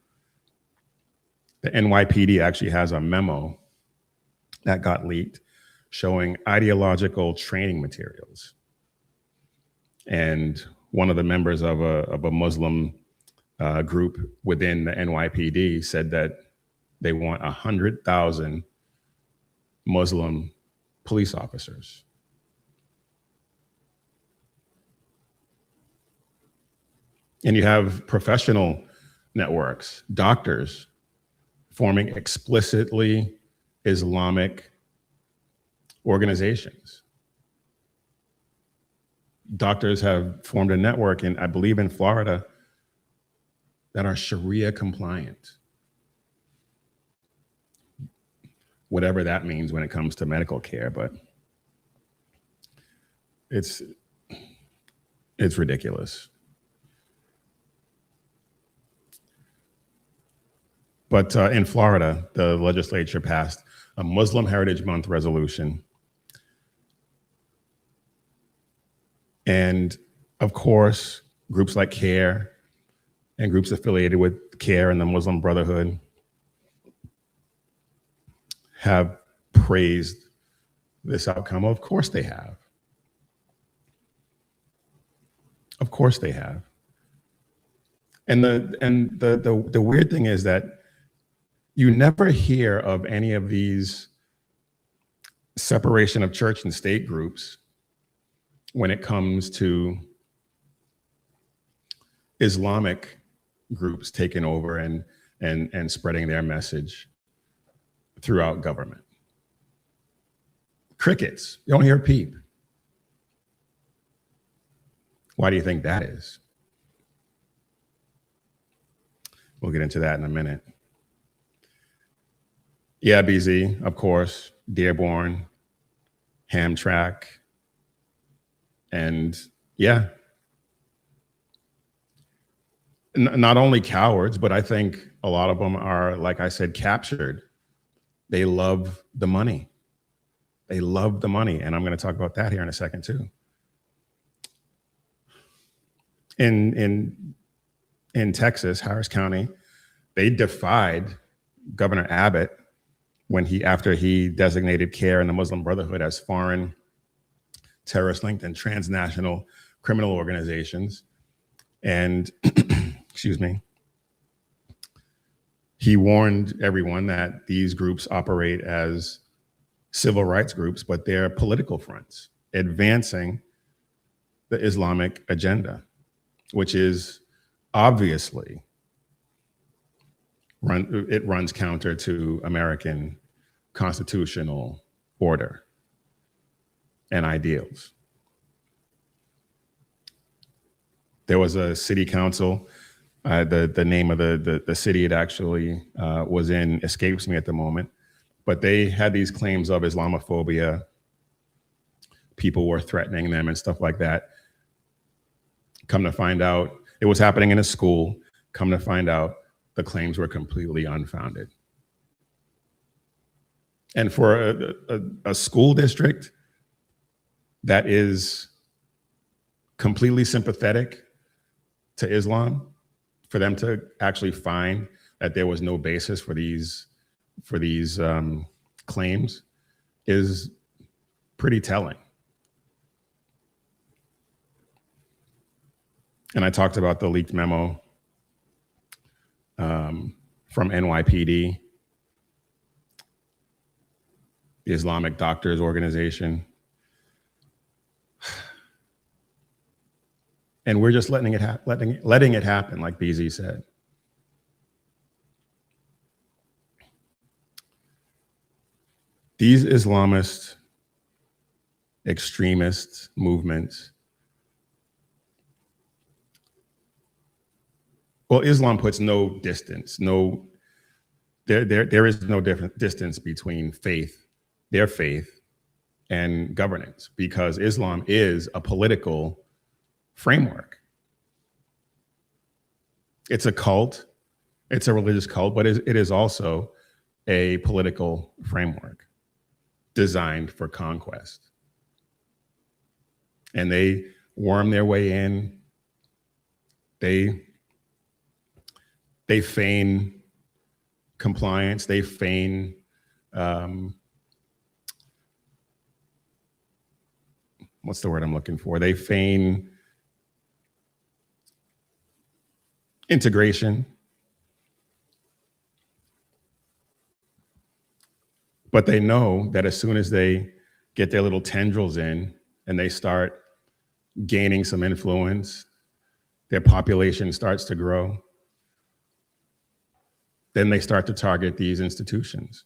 The NYPD actually has a memo that got leaked showing ideological training materials. And one of the members of a Muslim group within the NYPD said that they want 100,000 Muslim police officers. And you have professional networks, doctors forming explicitly Islamic organizations. Doctors have formed a network, I believe in Florida, that are Sharia compliant. Whatever that means when it comes to medical care, but it's ridiculous. But in Florida, the legislature passed a Muslim Heritage Month resolution. And of course, groups like CARE and groups affiliated with CARE and the Muslim Brotherhood have praised this outcome. Of course they have. Of course they have. And the weird thing is that you never hear of any of these separation of church and state groups when it comes to Islamic groups taking over and spreading their message throughout government. Crickets, you don't hear a peep. Why do you think that is? We'll get into that in a minute. Yeah, BZ, of course, Dearborn, Hamtramck, and yeah. Not only cowards, but I think a lot of them are, like I said, captured. They love the money. They love the money, and I'm going to talk about that here in a second too. In Texas, Harris County, they defied Governor Abbott after he designated CARE and the Muslim Brotherhood as foreign terrorist-linked and transnational criminal organizations. And, excuse me, he warned everyone that these groups operate as civil rights groups, but they're political fronts advancing the Islamic agenda, which is obviously it runs counter to American constitutional order and ideals. There was a city council. The name of the city it actually was in escapes me at the moment, but they had these claims of Islamophobia. People were threatening them and stuff like that. Come to find out, it was happening in a school. Come to find out, the claims were completely unfounded. And for a school district that is completely sympathetic to Islam, for them to actually find that there was no basis for these claims is pretty telling. And I talked about the leaked memo from NYPD, the Islamic Doctors Organization. And we're just letting it happen, like BZ said. These Islamist extremist movements, well, Islam puts no distance, there is no different distance between their faith and governance, because Islam is a political framework. It's a cult, it's a religious cult, but it is also a political framework designed for conquest. And they worm their way in. They feign compliance. They feign what's the word I'm looking for? They feign integration. But they know that as soon as they get their little tendrils in and they start gaining some influence, their population starts to grow, then they start to target these institutions,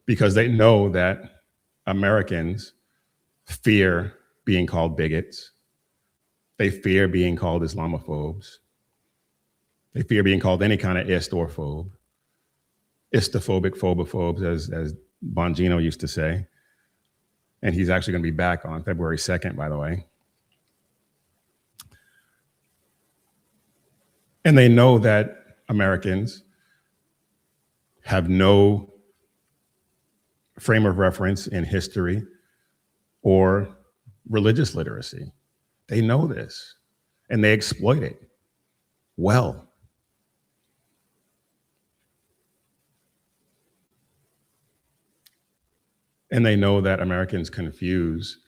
because they know that Americans fear being called bigots. They fear being called Islamophobes. They fear being called any kind of ist or phobe. Istophobic, phobophobes, as Bongino used to say. And he's actually going to be back on February 2nd, by the way. And they know that Americans have no frame of reference in history or religious literacy. They know this, and they exploit it well. And they know that Americans confuse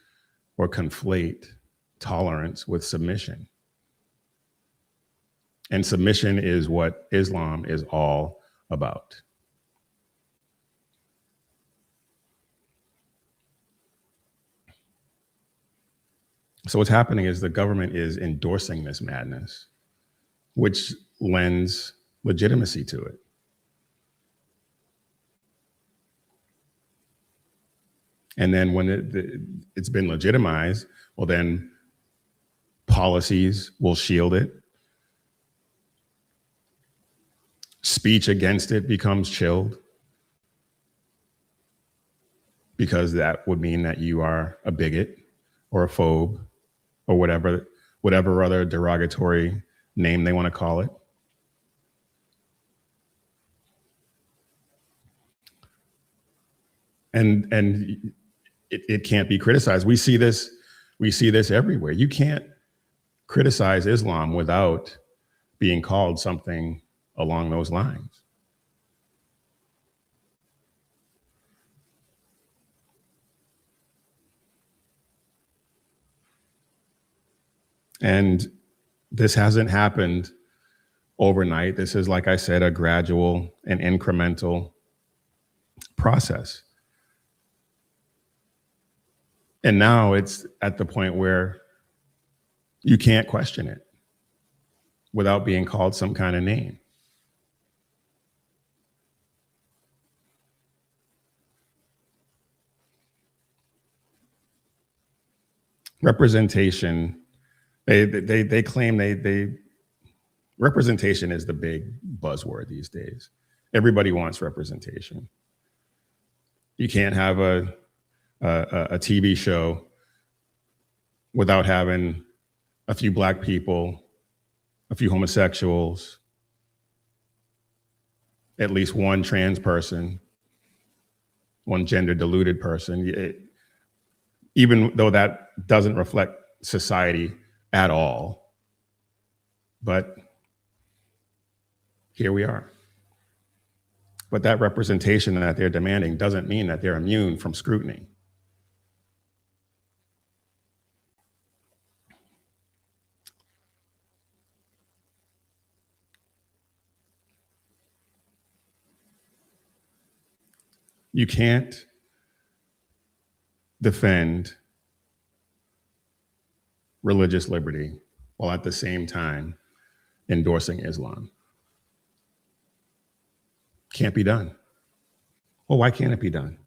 or conflate tolerance with submission. And submission is what Islam is all about. So what's happening is the government is endorsing this madness, which lends legitimacy to it. And then when it's been legitimized, well, then policies will shield it. Speech against it becomes chilled, because that would mean that you are a bigot or a phobe or whatever other derogatory name they want to call it. And it can't be criticized. We see this everywhere. You can't criticize Islam without being called something along those lines. And this hasn't happened overnight. This is, like I said, a gradual and incremental process. And now it's at the point where you can't question it without being called some kind of name. Representation, they claim representation is the big buzzword these days. Everybody wants representation. You can't have a TV show without having a few Black people, a few homosexuals, at least one trans person, one gender diluted person. Even though that doesn't reflect society at all, but here we are. But that representation that they're demanding doesn't mean that they're immune from scrutiny. You can't defend religious liberty while at the same time endorsing Islam. Can't be done. Well, why can't it be done?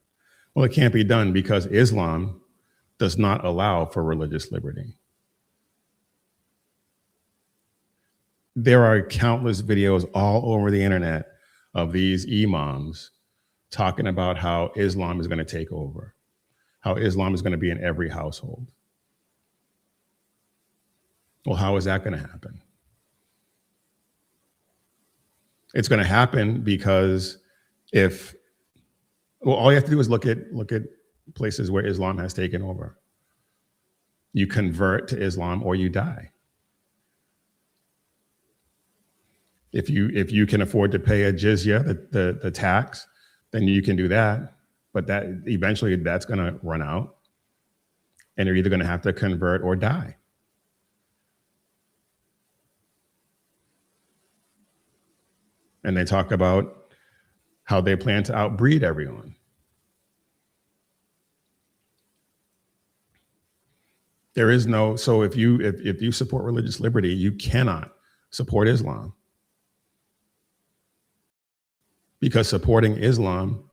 Well, it can't be done because Islam does not allow for religious liberty. There are countless videos all over the internet of these imams talking about how Islam is going to take over, how Islam is going to be in every household. Well, how is that going to happen? It's going to happen because all you have to do is look at places where Islam has taken over. You convert to Islam or you die. If you can afford to pay a jizya, the tax, then you can do that. But that eventually that's going to run out, and you're either going to have to convert or die. And they talk about how they plan to outbreed everyone. There is no, so if you support religious liberty, you cannot support Islam. Because supporting Islam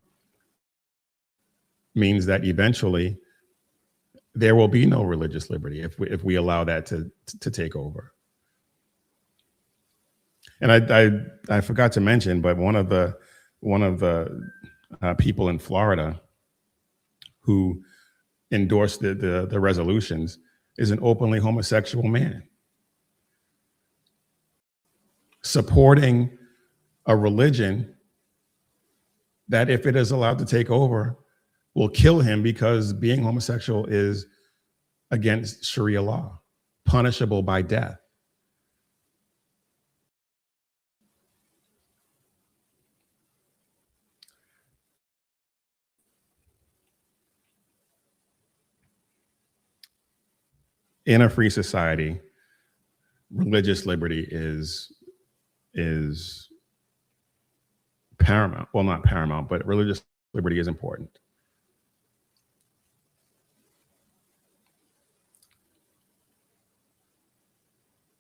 means that eventually there will be no religious liberty if we allow that to take over. And I forgot to mention, but one of the people in Florida who endorsed the resolutions is an openly homosexual man. Supporting a religion that, if it is allowed to take over, will kill him because being homosexual is against Sharia law, punishable by death. In a free society, religious liberty is paramount. Well, not paramount, but religious liberty is important.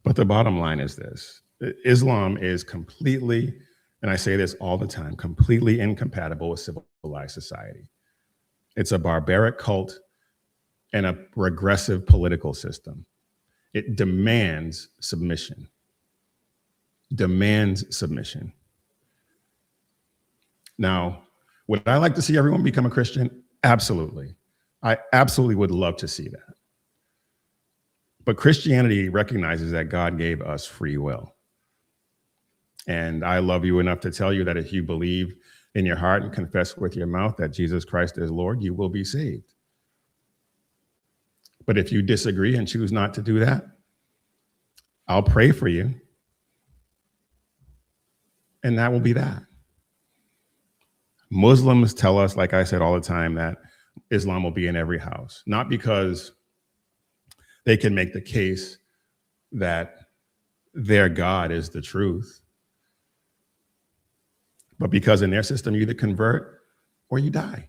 But the bottom line is this: Islam is completely, and I say this all the time, completely incompatible with civilized society. It's a barbaric cult and a regressive political system. It demands submission. Demands submission. Now, would I like to see everyone become a Christian? Absolutely. I absolutely would love to see that. But Christianity recognizes that God gave us free will. And I love you enough to tell you that if you believe in your heart and confess with your mouth that Jesus Christ is Lord, you will be saved. But if you disagree and choose not to do that, I'll pray for you. And that will be that. Muslims tell us, like I said all the time, that Islam will be in every house, not because they can make the case that their God is the truth. But because in their system, you either convert or you die.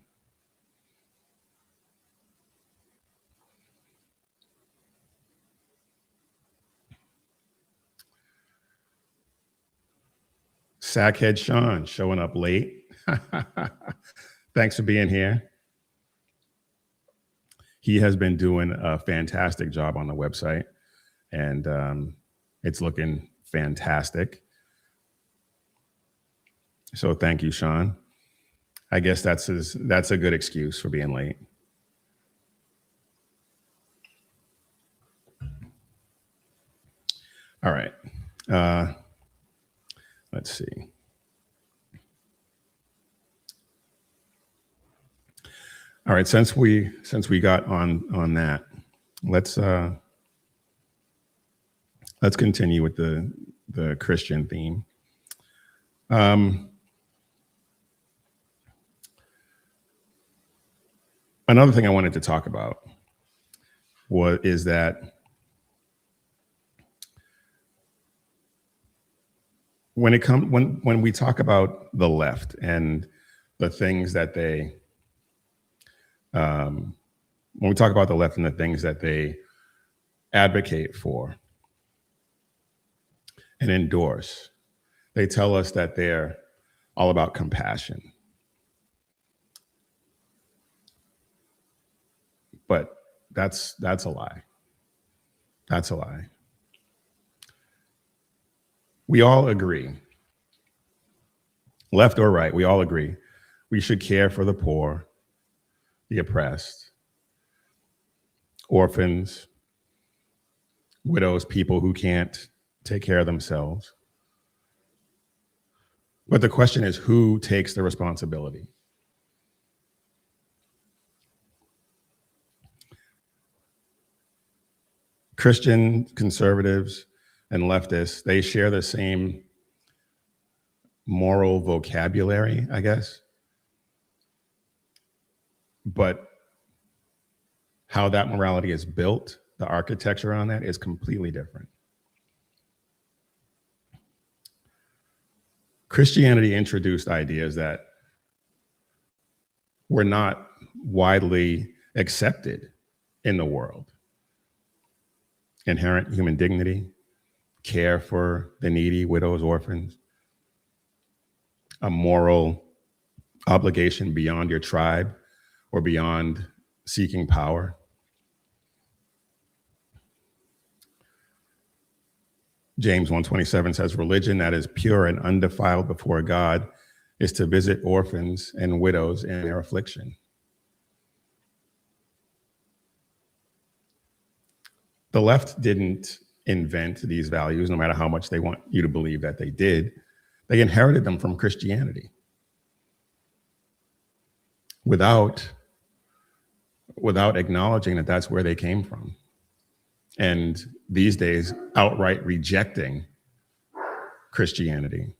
Sackhead Sean showing up late. Thanks for being here. He has been doing a fantastic job on the website, and it's looking fantastic. So thank you, Sean. I guess that's a good excuse for being late. All right. Let's see. All right, since we got on that, let's continue with the Christian theme. Another thing I wanted to talk about is that when we talk about the left and the things that they when we talk about the left and the things that they advocate for and endorse, they tell us that they're all about compassion. But that's a lie. That's a lie. We all agree, left or right, we all agree we should care for the poor, the oppressed, orphans, widows, people who can't take care of themselves. But the question is, who takes the responsibility? Christian conservatives and leftists, they share the same moral vocabulary, I guess. But how that morality is built, the architecture on that is completely different. Christianity introduced ideas that were not widely accepted in the world. Inherent human dignity, care for the needy, widows, orphans, a moral obligation beyond your tribe or beyond seeking power. James 1:27 says, religion that is pure and undefiled before God is to visit orphans and widows in their affliction. The left didn't invent these values, no matter how much they want you to believe that they did. They inherited them from Christianity without acknowledging that that's where they came from. And these days, outright rejecting Christianity.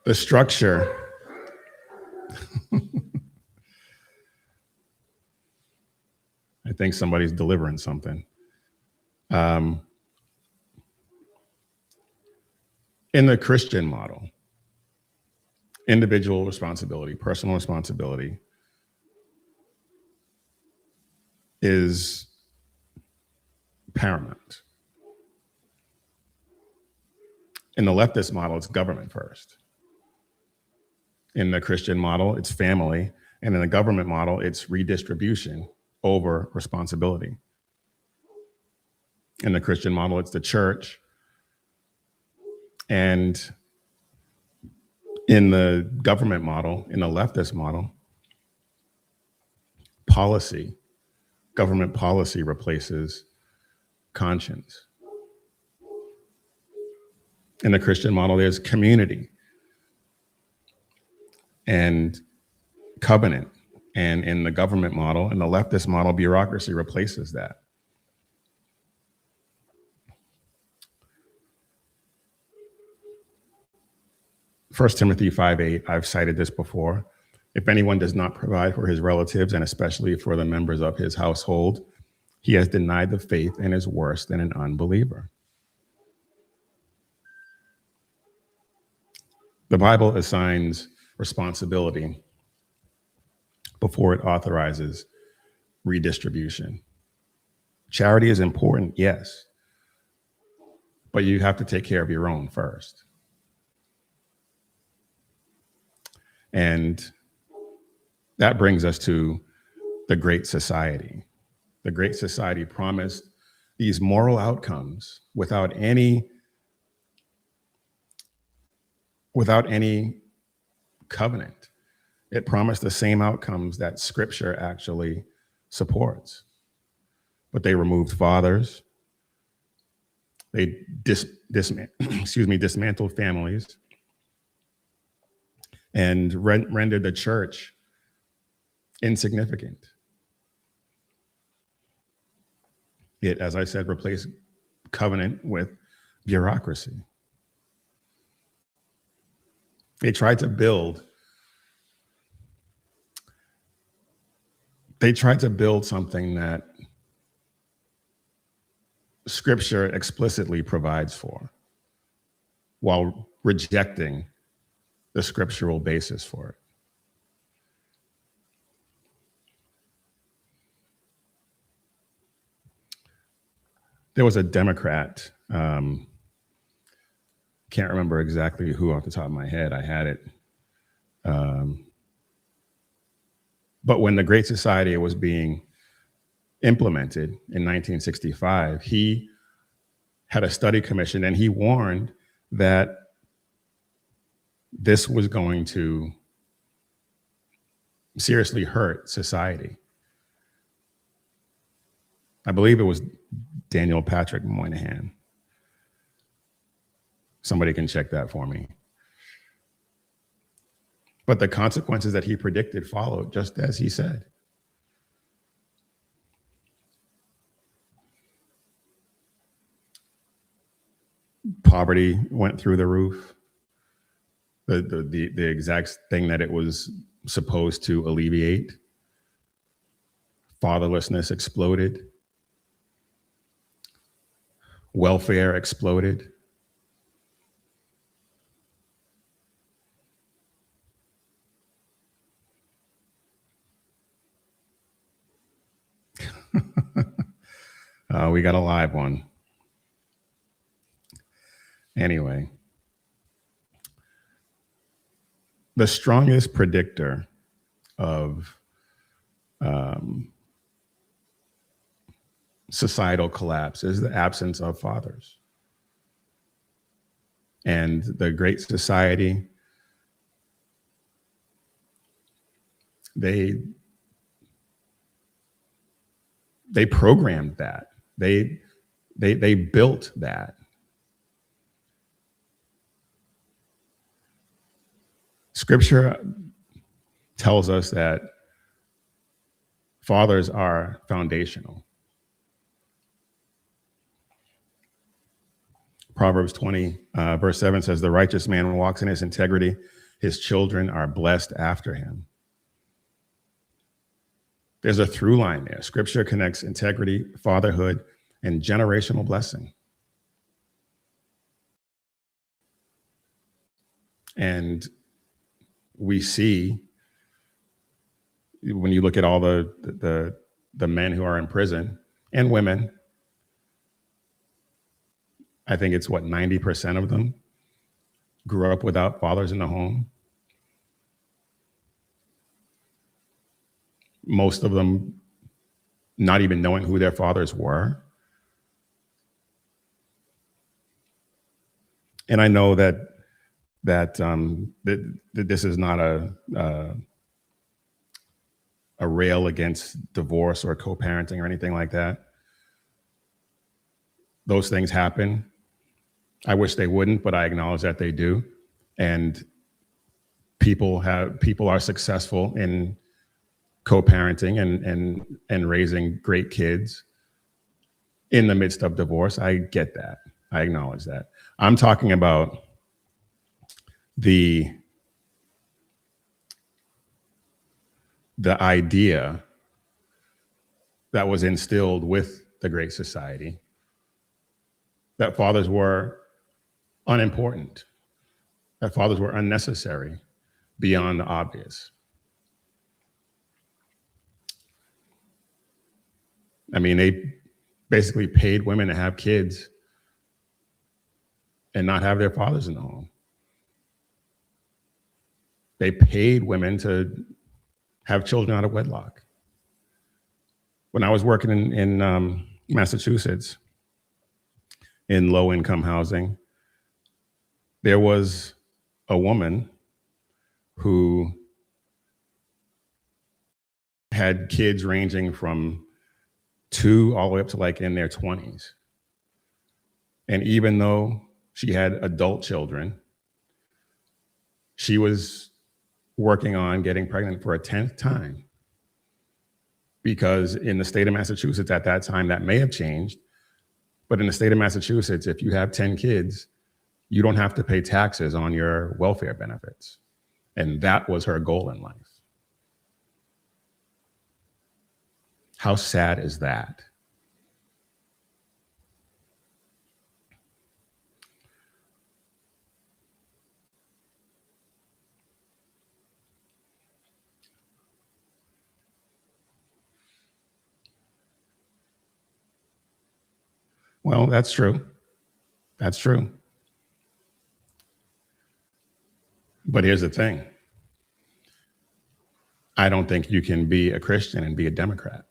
The structure I think somebody's delivering something. In the Christian model, individual responsibility, personal responsibility is paramount. In the leftist model, it's government first. In the Christian model, it's family. And in the government model, it's redistribution over responsibility. In the Christian model, it's the church. And in the government model, in the leftist model, policy, government policy replaces conscience. In the Christian model, there's community and covenant. And in the government model, in the leftist model, bureaucracy replaces that. First Timothy 5:8, I've cited this before. If anyone does not provide for his relatives, and especially for the members of his household, he has denied the faith and is worse than an unbeliever. The Bible assigns responsibility before it authorizes redistribution. Charity is important, yes, but you have to take care of your own first. And that brings us to the Great Society. The Great Society promised these moral outcomes without any covenant. It promised the same outcomes that Scripture actually supports. But they removed fathers. They dismantled families and rendered the church insignificant. It, as I said, replaced covenant with bureaucracy. They tried to build something that Scripture explicitly provides for, while rejecting the scriptural basis for it. There was a Democrat, can't remember exactly who off the top of my head, I had it. But when the Great Society was being implemented in 1965, he had a study commission and he warned that this was going to seriously hurt society. I believe it was Daniel Patrick Moynihan. Somebody can check that for me. But the consequences that he predicted followed just as he said. Poverty went through the roof. The exact thing that it was supposed to alleviate. Fatherlessness exploded. Welfare exploded. We got a live one. Anyway, the strongest predictor of societal collapse is the absence of fathers. And the Great Society, they programmed that. They built that. Scripture tells us that fathers are foundational. Proverbs 20, verse 7 says, "The righteous man walks in his integrity. His children are blessed after him." There's a through line there. Scripture connects integrity, fatherhood, and generational blessing. And we see, when you look at all the men who are in prison and women, I think it's 90% of them grew up without fathers in the home. Most of them not even knowing who their fathers were. And I know that this is not a rail against divorce or co-parenting or anything like that. Those things happen. I wish they wouldn't, but I acknowledge that they do. And people are successful in co-parenting and raising great kids in the midst of divorce. I get that. I acknowledge that. I'm talking about the the idea that was instilled with the Great Society that fathers were unimportant, that fathers were unnecessary, beyond the obvious. I mean, they basically paid women to have kids and not have their fathers in the home. They paid women to have children out of wedlock. When I was working in Massachusetts, in low-income housing, there was a woman who had kids ranging from 2 all the way up to like in their 20s. And even though she had adult children, she was working on getting pregnant for a 10th time. Because in the state of Massachusetts at that time, that may have changed, but in the state of Massachusetts, if you have 10 kids, you don't have to pay taxes on your welfare benefits. And that was her goal in life. How sad is that? Well, that's true. That's true. But here's the thing. I don't think you can be a Christian and be a Democrat.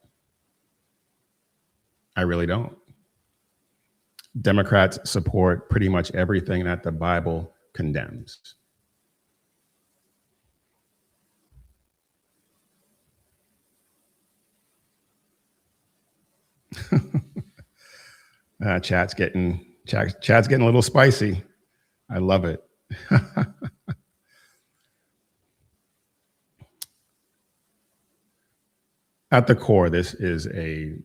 I really don't. Democrats support pretty much everything that the Bible condemns. Chat's getting a little spicy. I love it. At the core, this is a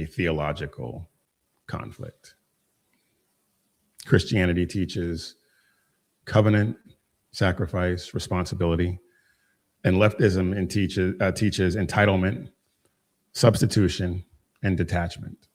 theological conflict. Christianity teaches covenant, sacrifice, responsibility, and leftism teaches entitlement, substitution, and detachment.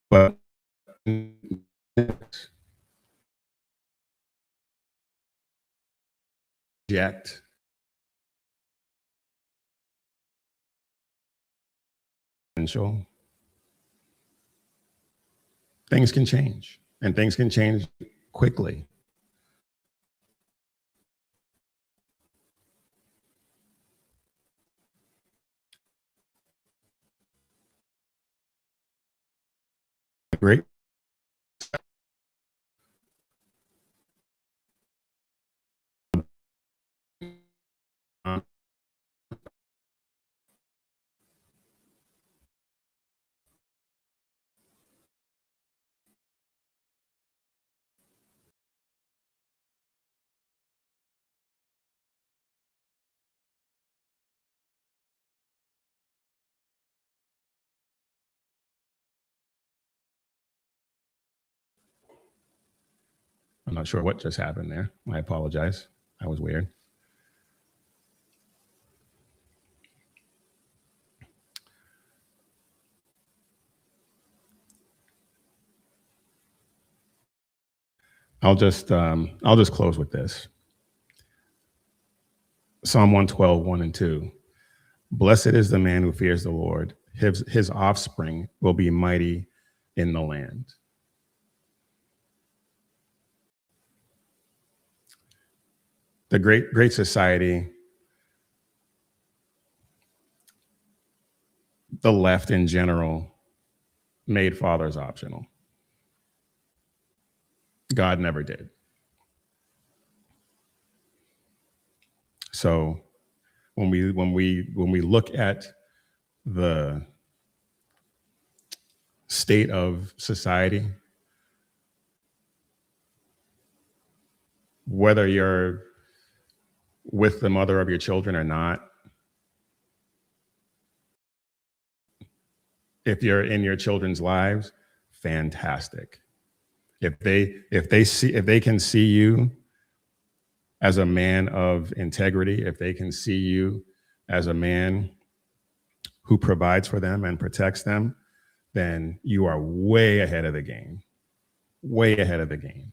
But yet things can change, and things can change quickly. Great. I'm not sure what just happened there. I apologize. That was weird. I'll just close with this. Psalm 112, 1 and 2. Blessed is the man who fears the Lord. His offspring will be mighty in the land. The Great Society, the left in general, made fathers optional. God never did. So when we look at the state of society, whether you're with the mother of your children or not, if you're in your children's lives, fantastic. If they can see you as a man of integrity, if they can see you as a man who provides for them and protects them, then you are way ahead of the game, way ahead of the game.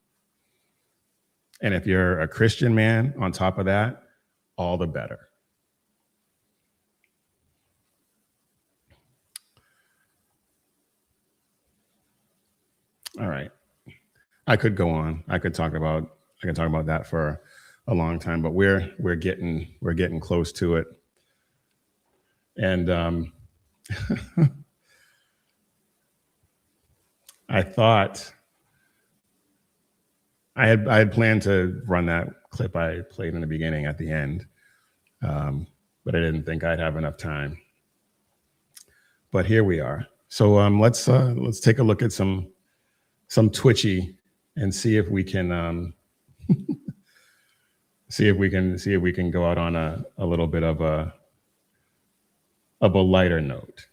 And if you're a Christian man on top of that, all the better. All right. I could go on. I could talk about that for a long time, but we're getting close to it. And I thought I had planned to run that clip I played in the beginning at the end, but I didn't think I'd have enough time. But here we are. So let's take a look at some Twitchy and see if we can see if we can go out on a little bit of a lighter note.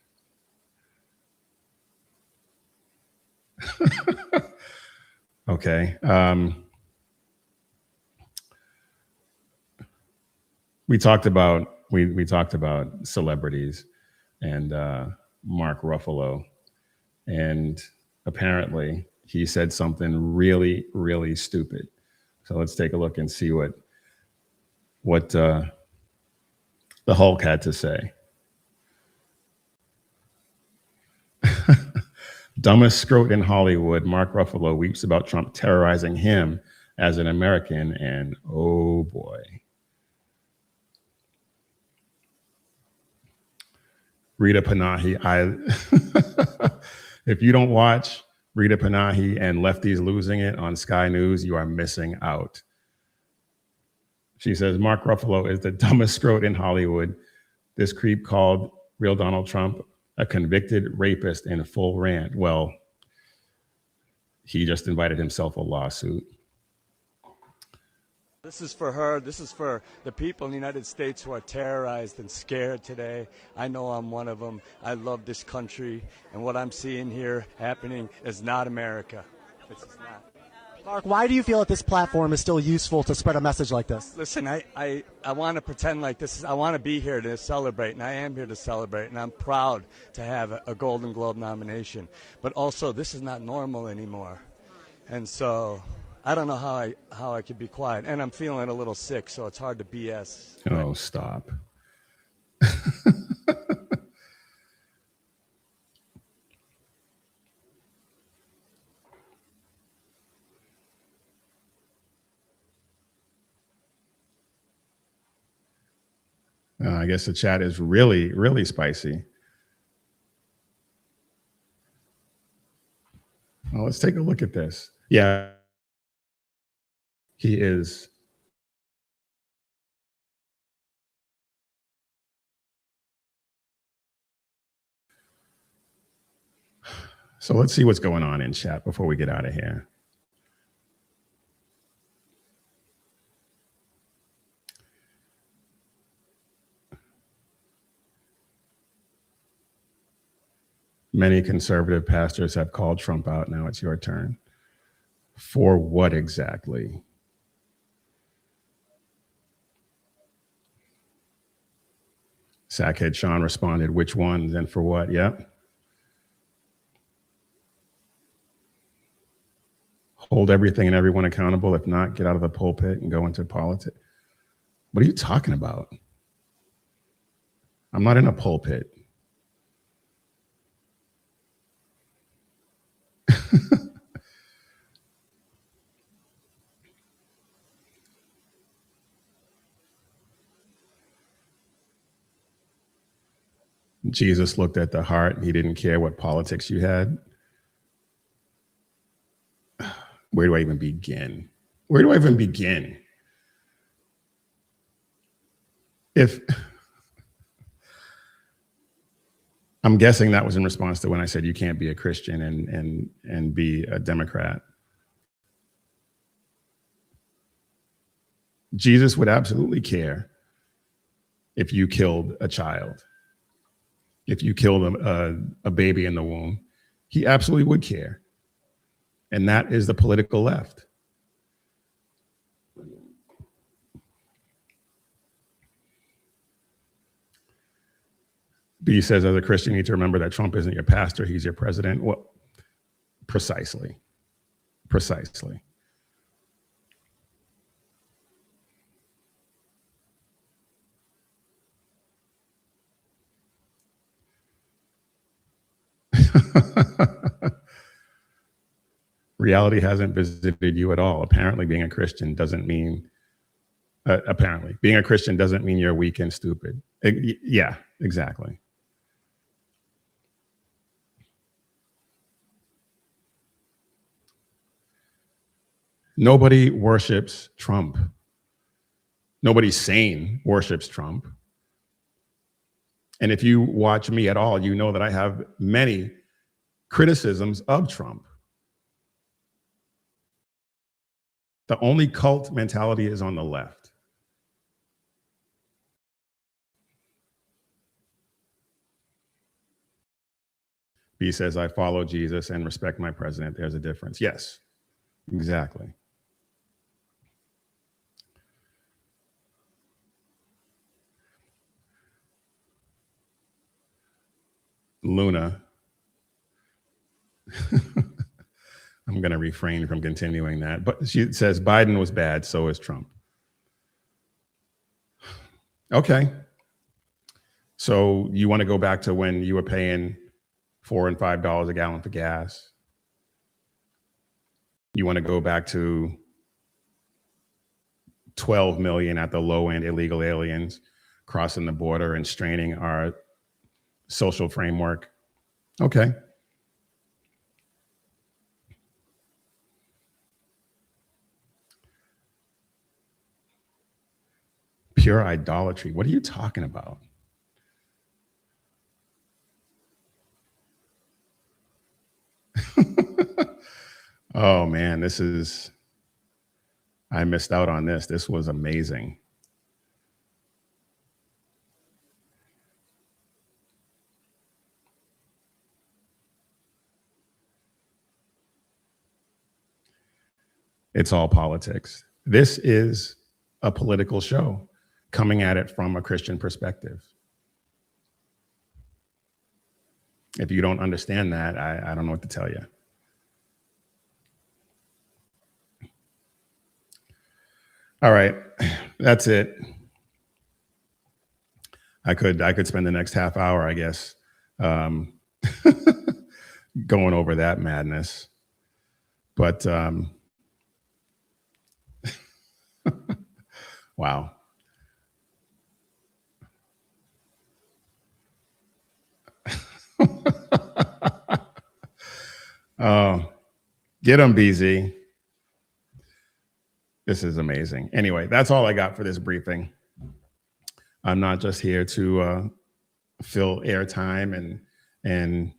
Okay. We talked about celebrities and Mark Ruffalo, and apparently he said something really, really stupid. So let's take a look and see what the Hulk had to say. Dumbest scrote in Hollywood, Mark Ruffalo weeps about Trump terrorizing him as an American, and oh boy. Rita Panahi, if you don't watch Rita Panahi and Lefties Losing It on Sky News, you are missing out. She says, Mark Ruffalo is the dumbest scrote in Hollywood. This creep called real Donald Trump a convicted rapist in full rant. Well, he just invited himself a lawsuit. This is for her. This is for the people in the United States who are terrorized and scared today. I know I'm one of them. I love this country. And what I'm seeing here happening is not America. It's not. Mark, why do you feel that this platform is still useful to spread a message like this? Listen, I want to pretend like this. I want to be here to celebrate, and I am here to celebrate, and I'm proud to have a Golden Globe nomination. But also, this is not normal anymore. And so I don't know how I could be quiet. And I'm feeling a little sick, so it's hard to BS. Oh, stop. I guess the chat is really, really spicy. Well, let's take a look at this. Yeah, he is. So let's see what's going on in chat before we get out of here. Many conservative pastors have called Trump out. Now it's your turn. For what exactly? Sackhead Sean responded, which ones and for what? Yep. Hold everything and everyone accountable. If not, get out of the pulpit and go into politics. What are you talking about? I'm not in a pulpit. Jesus looked at the heart. He didn't care what politics you had. Where do I even begin? Where do I even begin? if I'm guessing that was in response to when I said you can't be a Christian and be a Democrat. Jesus would absolutely care if you killed a child, if you killed a baby in the womb. He absolutely would care. And that is the political left. B says, as a Christian, you need to remember that Trump isn't your pastor, he's your president. Well, precisely. Precisely. Reality hasn't visited you at all. Apparently, being a Christian doesn't mean, being a Christian doesn't mean you're weak and stupid. Yeah, exactly. Nobody worships Trump. Nobody sane worships Trump. And if you watch me at all, you know that I have many criticisms of Trump. The only cult mentality is on the left. B says, I follow Jesus and respect my president. There's a difference. Yes, exactly. Luna. I'm going to refrain from continuing that. But she says Biden was bad, so is Trump. Okay. So you want to go back to when you were paying $4 and $5 a gallon for gas? You want to go back to 12 million at the low end illegal aliens crossing the border and straining our social framework? Okay. Pure idolatry. What are you talking about? Oh man, I missed out on this. This was amazing. It's all politics. This is a political show coming at it from a Christian perspective. If you don't understand that, I don't know what to tell you. All right, that's it. I could spend the next half hour, I guess, going over that madness. But wow. Oh, get them, BZ. This is amazing. Anyway, that's all I got for this briefing. I'm not just here to fill airtime and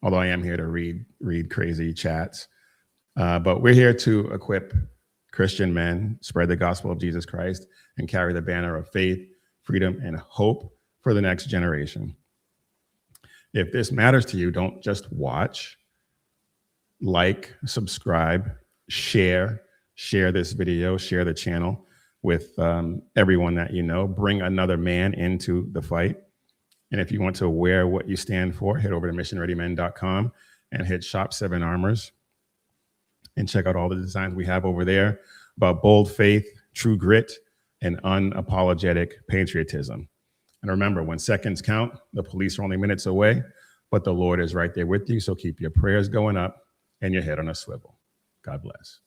although I am here to read crazy chats, but we're here to equip Christian men, spread the gospel of Jesus Christ, and carry the banner of faith, freedom, and hope for the next generation. If this matters to you, don't just watch, like, subscribe, share this video, share the channel with everyone that you know. Bring another man into the fight. And if you want to wear what you stand for, head over to missionreadymen.com and hit Shop 7 Armors and check out all the designs we have over there about bold faith, true grit, and unapologetic patriotism. And remember, when seconds count, the police are only minutes away, but the Lord is right there with you. So keep your prayers going up and your head on a swivel. God bless.